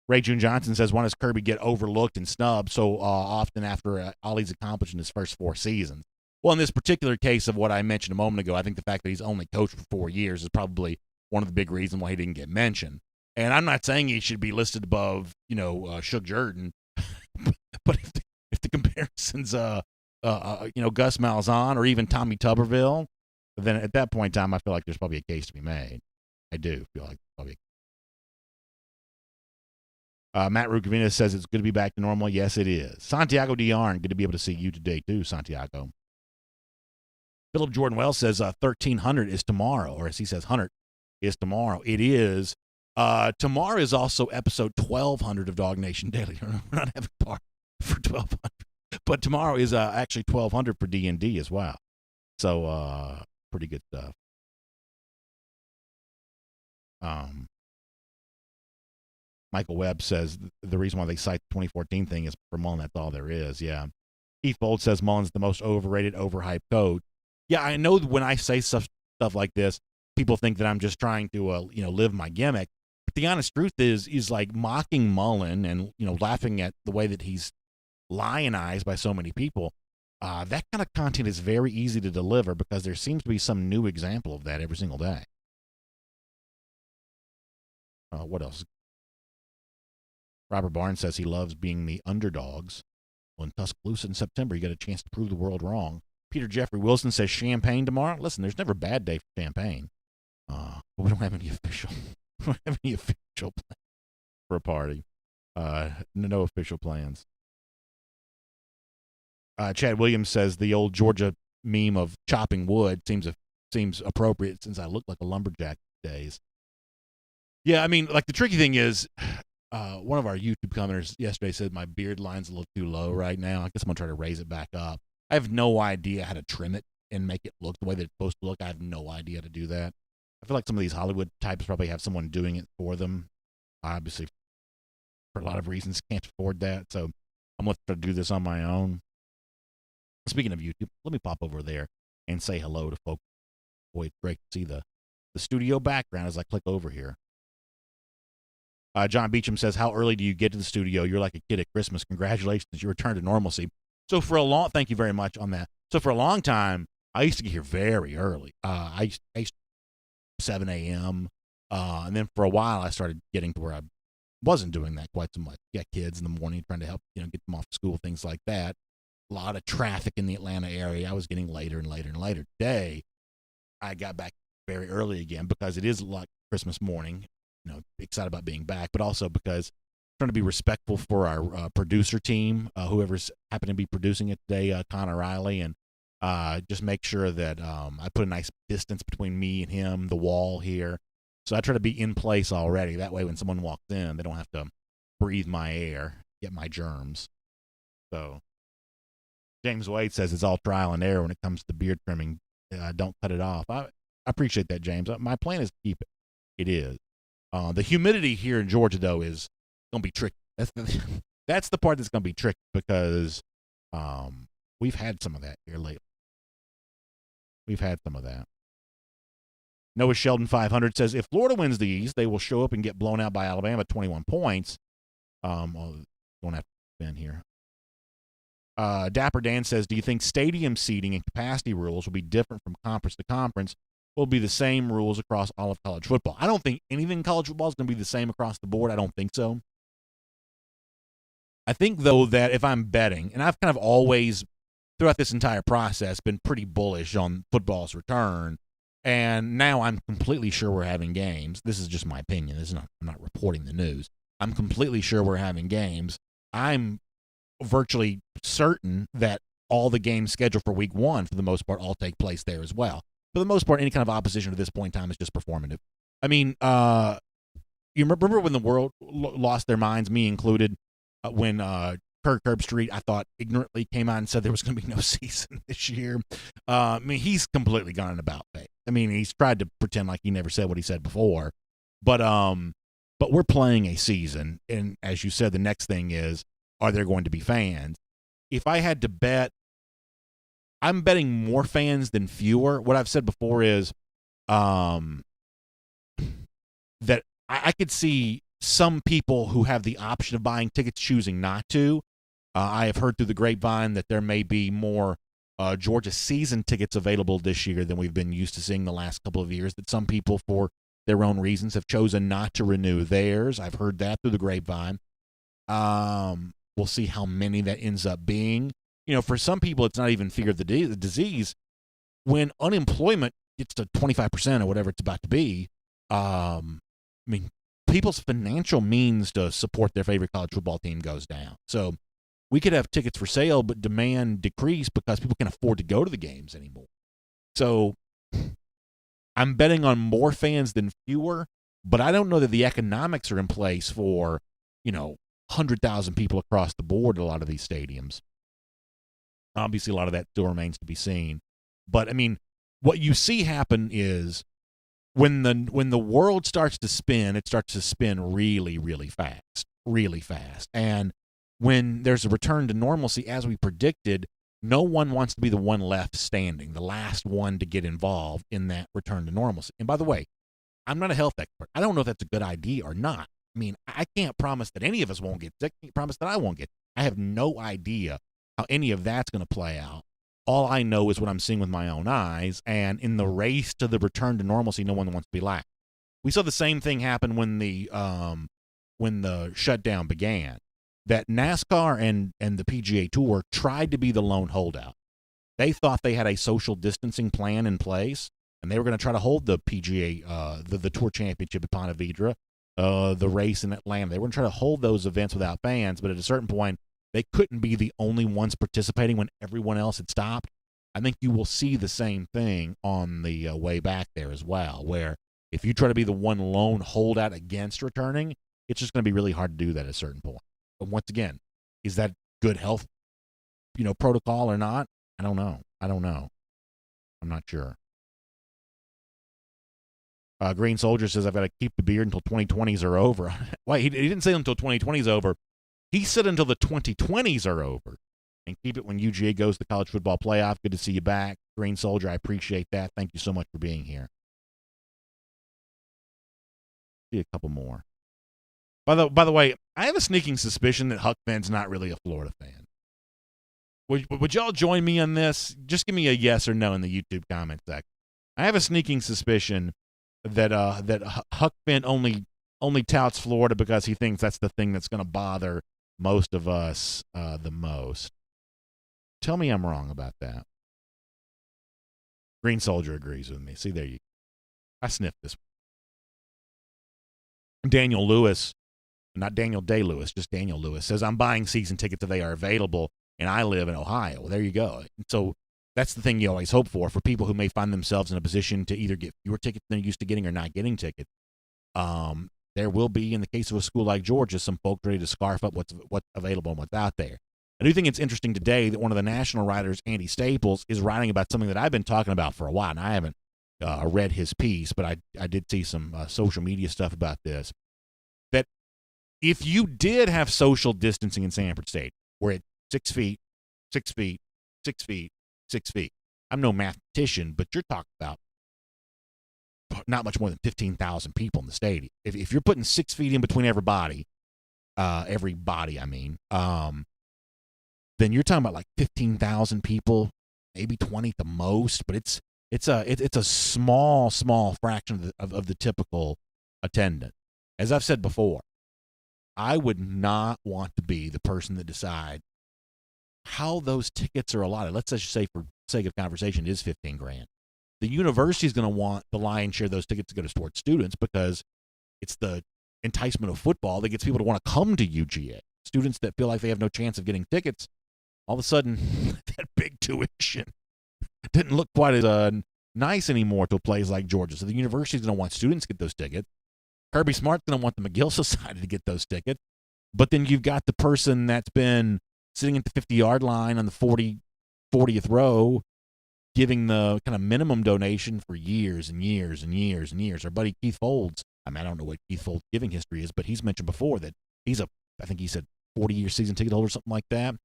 Ray June Johnson says, why does Kirby get overlooked and snubbed so often after all he's accomplished in his first 4 seasons? Well, in this particular case of what I mentioned a moment ago, I think the fact that he's only coached for 4 years is probably one of the big reasons why he didn't get mentioned. And I'm not saying he should be listed above, Shug Jordan, but if the comparisons, Gus Malzahn or even Tommy Tuberville, then at that point in time, I feel like there's probably a case to be made. I do feel like there's probably Matt Rukavina says it's good to be back to normal. Yes, it is. Santiago Diarn, good to be able to see you today too, Santiago. Philip Jordan Wells says 1300 is tomorrow, or as he says, 100 is tomorrow. It is. Tomorrow is also episode 1200 of DawgNation Daily. We're not having a part for 1200, but tomorrow is actually 1200 for D&D as well. So pretty good stuff. Michael Webb says the reason why they cite the 2014 thing is for Mullen. That's all there is. Yeah. Keith Bold says Mullen's the most overrated, overhyped coach. Yeah, I know when I say stuff like this, people think that I'm just trying to, live my gimmick. But the honest truth is like mocking Mullen and, laughing at the way that he's lionized by so many people. That kind of content is very easy to deliver because there seems to be some new example of that every single day. What else? Robert Barnes says he loves being the underdogs. Well, in Tuscaloosa in September, you got a chance to prove the world wrong. Peter Jeffrey Wilson says champagne tomorrow. Listen, there's never a bad day for champagne. But we don't have any official plan for a party. No official plans. Chad Williams says the old Georgia meme of chopping wood seems appropriate since I look like a lumberjack these days. Yeah, I mean, like the tricky thing is, one of our YouTube commenters yesterday said my beard line's a little too low right now. I guess I'm going to try to raise it back up. I have no idea how to trim it and make it look the way that it's supposed to look. I have no idea how to do that. I feel like some of these Hollywood types probably have someone doing it for them. Obviously, for a lot of reasons, can't afford that. So I'm going to try to do this on my own. Speaking of YouTube, let me pop over there and say hello to folks. Boy, it's great to see the studio background as I click over here. John Beecham says, how early do you get to the studio? You're like a kid at Christmas. Congratulations, you returned to normalcy. So thank you very much on that. So for a long time, I used to get here very early. I used to 7 a.m. And then for a while, I started getting to where I wasn't doing that quite so much. Get kids in the morning, trying to help, get them off to school, things like that. A lot of traffic in the Atlanta area. I was getting later and later and later. Today, I got back very early again because it is like Christmas morning. Excited about being back, but also because I'm trying to be respectful for our producer team, whoever's happened to be producing it today, Connor Riley, and just make sure that I put a nice distance between me and him, the wall here. So I try to be in place already. That way when someone walks in, they don't have to breathe my air, get my germs. So James Wade says it's all trial and error when it comes to beard trimming. Don't cut it off. I appreciate that, James. My plan is to keep it. It is. The humidity here in Georgia, though, is going to be tricky. That's the part that's going to be tricky because we've had some of that here lately. We've had some of that. Noah Sheldon 500 says, if Florida wins the East, they will show up and get blown out by Alabama 21 points. Well, don't have to spin here. Dapper Dan says, do you think stadium seating and capacity rules will be different from conference to conference? Will be the same rules across all of college football? I don't think anything in college football is going to be the same across the board. I don't think so. I think, though, that if I'm betting, and I've kind of always, throughout this entire process, been pretty bullish on football's return, and now I'm completely sure we're having games. This is just my opinion. I'm not reporting the news. I'm completely sure we're having games. I'm virtually certain that all the games scheduled for week 1, for the most part, all take place there as well. For the most part, any kind of opposition to this point in time is just performative. I mean, you remember when the world lost their minds, me included, when Kirk Street, I thought, ignorantly came out and said there was going to be no season this year. I mean, he's completely gone about face. I mean, he's tried to pretend like he never said what he said before. But we're playing a season, and as you said, the next thing is, are there going to be fans? If I had to bet, I'm betting more fans than fewer. What I've said before is that I could see some people who have the option of buying tickets choosing not to. I have heard through the grapevine that there may be more Georgia season tickets available this year than we've been used to seeing the last couple of years, that some people, for their own reasons, have chosen not to renew theirs. I've heard that through the grapevine. We'll see how many that ends up being. For some people, it's not even fear of the disease. When unemployment gets to 25% or whatever it's about to be, people's financial means to support their favorite college football team goes down. So we could have tickets for sale, but demand decrease because people can't afford to go to the games anymore. So I'm betting on more fans than fewer, but I don't know that the economics are in place for, 100,000 people across the board at a lot of these stadiums. Obviously, a lot of that still remains to be seen. But, what you see happen is when the world starts to spin, it starts to spin really, really fast, really fast. And when there's a return to normalcy, as we predicted, no one wants to be the one left standing, the last one to get involved in that return to normalcy. And by the way, I'm not a health expert. I don't know if that's a good idea or not. I can't promise that any of us won't get sick. I can't promise that I won't get. I have no idea how any of that's going to play out. All I know is what I'm seeing with my own eyes, and in the race to the return to normalcy, no one wants to be last. We saw the same thing happen when the shutdown began. That NASCAR and the PGA Tour tried to be the lone holdout. They thought they had a social distancing plan in place, and they were going to try to hold the PGA, the Tour Championship at Ponte Vedra, the race in Atlanta. They were going to try to hold those events without fans, but at a certain point, they couldn't be the only ones participating when everyone else had stopped. I think you will see the same thing on the way back there as well, where if you try to be the one lone holdout against returning, it's just going to be really hard to do that at a certain point. But once again, is that good health, protocol or not? I don't know. I'm not sure. Green Soldier says, I've got to keep the beard until 2020s are over. Wait, he didn't say until 2020s over. He said until the 2020s are over. And keep it when UGA goes to the college football playoff. Good to see you back. Green Soldier, I appreciate that. Thank you so much for being here. See a couple more. By the way, I have a sneaking suspicion that Huck Finn's not really a Florida fan. Would y'all join me on this? Just give me a yes or no in the YouTube comment section. I have a sneaking suspicion that Huck Finn only touts Florida because he thinks that's the thing that's going to bother most of us the most. Tell me I'm wrong about that. Green Soldier agrees with me. See, there you go. I sniffed this. Daniel Lewis, not Daniel Day-Lewis, just Daniel Lewis, says, I'm buying season tickets if they are available, and I live in Ohio. Well, there you go. So that's the thing you always hope for people who may find themselves in a position to either get fewer tickets than they're used to getting or not getting tickets. There will be, in the case of a school like Georgia, some folks ready to scarf up what's available and what's out there. I do think it's interesting today that one of the national writers, Andy Staples, is writing about something that I've been talking about for a while, and I haven't read his piece, but I did see some social media stuff about this, that if you did have social distancing in Sanford State, we're at 6 feet, 6 feet, 6 feet, 6 feet. I'm no mathematician, but you're talking about not much more than 15,000 people in the stadium. If you're putting 6 feet in between everybody, then you're talking about like 15,000 people, maybe 20 at the most. But it's a small fraction of the typical attendant. As I've said before, I would not want to be the person that decides how those tickets are allotted. Let's just say, for sake of conversation, it is $15,000. The university is going to want the lion's share of those tickets to go towards students because it's the enticement of football that gets people to want to come to UGA. Students that feel like they have no chance of getting tickets, all of a sudden, that big tuition didn't look quite as nice anymore to a place like Georgia. So the university is going to want students to get those tickets. Kirby Smart's going to want the McGill Society to get those tickets. But then you've got the person that's been sitting at the 50-yard line on the 40th row, giving the kind of minimum donation for years and years and years and years. Our buddy Keith Folds, I don't know what Keith Folds' giving history is, but he's mentioned before that I think he said 40-year season ticket holder, something like that.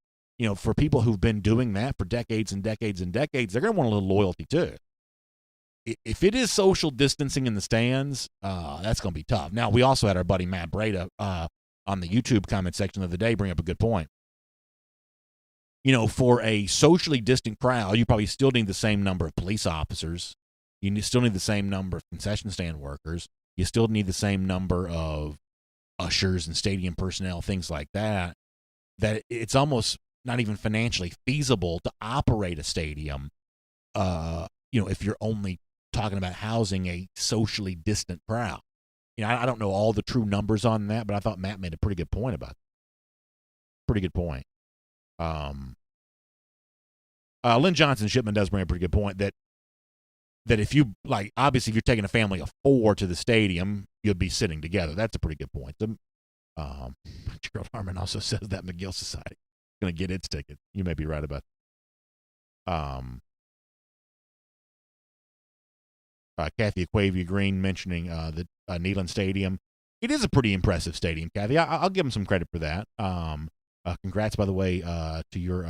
For people who've been doing that for decades and decades and decades, they're going to want a little loyalty too. if it is social distancing in the stands, that's going to be tough. Now, we also had our buddy Matt Breda on the YouTube comment section of the day bring up a good point. For a socially distant crowd, you probably still need the same number of police officers. You still need the same number of concession stand workers. You still need the same number of ushers and stadium personnel, things like that, that it's almost not even financially feasible to operate a stadium, if you're only talking about housing a socially distant crowd. I don't know all the true numbers on that, but I thought Matt made a pretty good point about it. Pretty good point. Lynn Johnson Shipman does bring a pretty good point that if you, obviously if you're taking a family of 4 to the stadium, you'll be sitting together. That's a pretty good point. Gerald Harmon also says that McGill Society is going to get its ticket. You may be right about that. Kathy Aquavia Green mentioning the Neyland Stadium. It is a pretty impressive stadium, Kathy. I'll give them some credit for that. Congrats, by the way, to your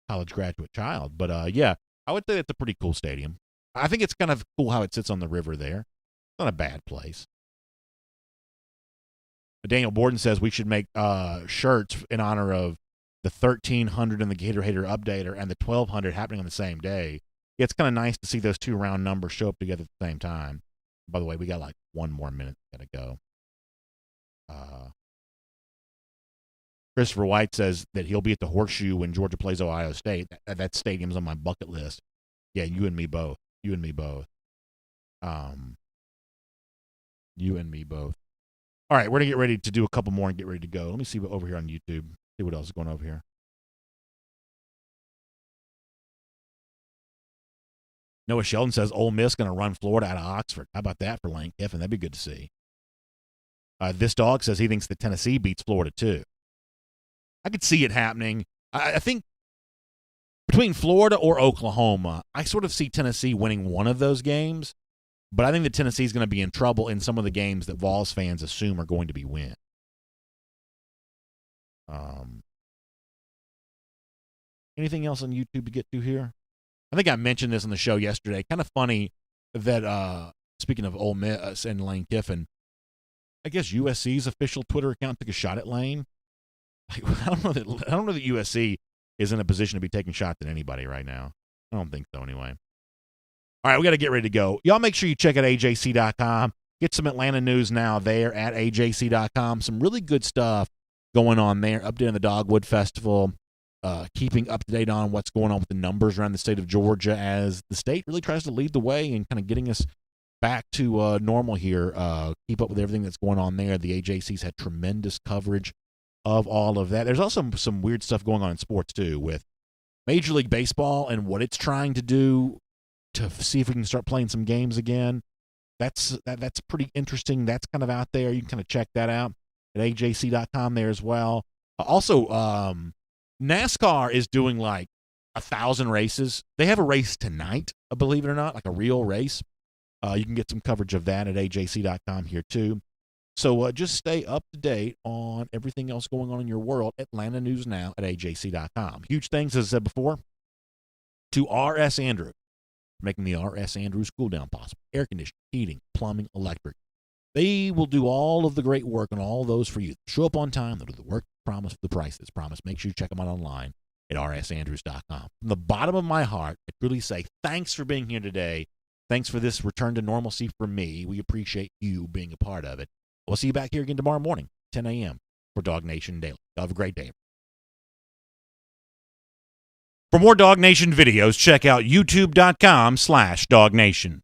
college graduate child. But, yeah, I would say it's a pretty cool stadium. I think it's kind of cool how it sits on the river there. It's not a bad place. Daniel Borden says we should make shirts in honor of the 1,300 in the Gator Hater Updater and the 1,200 happening on the same day. It's kind of nice to see those two round numbers show up together at the same time. By the way, we got like 1 more minute to go. Christopher White says that he'll be at the Horseshoe when Georgia plays Ohio State. That stadium's on my bucket list. Yeah, you and me both. You and me both. All right, we're going to get ready to do a couple more and get ready to go. Let me see what over here on YouTube. See what else is going on over here. Noah Sheldon says Ole Miss going to run Florida out of Oxford. How about that for Lane Kiffin? That'd be good to see. This dog says he thinks that Tennessee beats Florida too. I could see it happening. I think between Florida or Oklahoma, I sort of see Tennessee winning one of those games, but I think that Tennessee is going to be in trouble in some of the games that Vols fans assume are going to be win. Anything else on YouTube to get to here? I think I mentioned this on the show yesterday. Kind of funny that, speaking of Ole Miss and Lane Kiffin, I guess USC's official Twitter account took a shot at Lane. I don't know that USC is in a position to be taking shots at anybody right now. I don't think so anyway. All right, we got to get ready to go. Y'all make sure you check out AJC.com. Get some Atlanta news now there at AJC.com. Some really good stuff going on there. Updating the Dogwood Festival. Keeping up to date on what's going on with the numbers around the state of Georgia as the state really tries to lead the way and kind of getting us back to normal here. Keep up with everything that's going on there. The AJC's had tremendous coverage of all of that. There's also some weird stuff going on in sports too with Major League Baseball and what it's trying to do to see if we can start playing some games again. That's pretty interesting. That's kind of out there. You can kind of check that out at AJC.com there as well. Also, NASCAR is doing like 1,000 races. They have a race tonight, believe it or not, like a real race. You can get some coverage of that at AJC.com here too. So just stay up to date on everything else going on in your world. Atlanta News Now at AJC.com. Huge thanks, as I said before, to R.S. Andrew for making the R.S. Andrews cool down possible. Air conditioning, heating, plumbing, electric. They will do all of the great work on all those for you. Show up on time. They'll do the work. Promise the prices. Promise. Make sure you check them out online at rsandrews.com. From the bottom of my heart, I truly say thanks for being here today. Thanks for this return to normalcy for me. We appreciate you being a part of it. We'll see you back here again tomorrow morning, 10 a.m. for DawgNation Daily. Have a great day. For more DawgNation videos, check out youtube.com/DawgNation.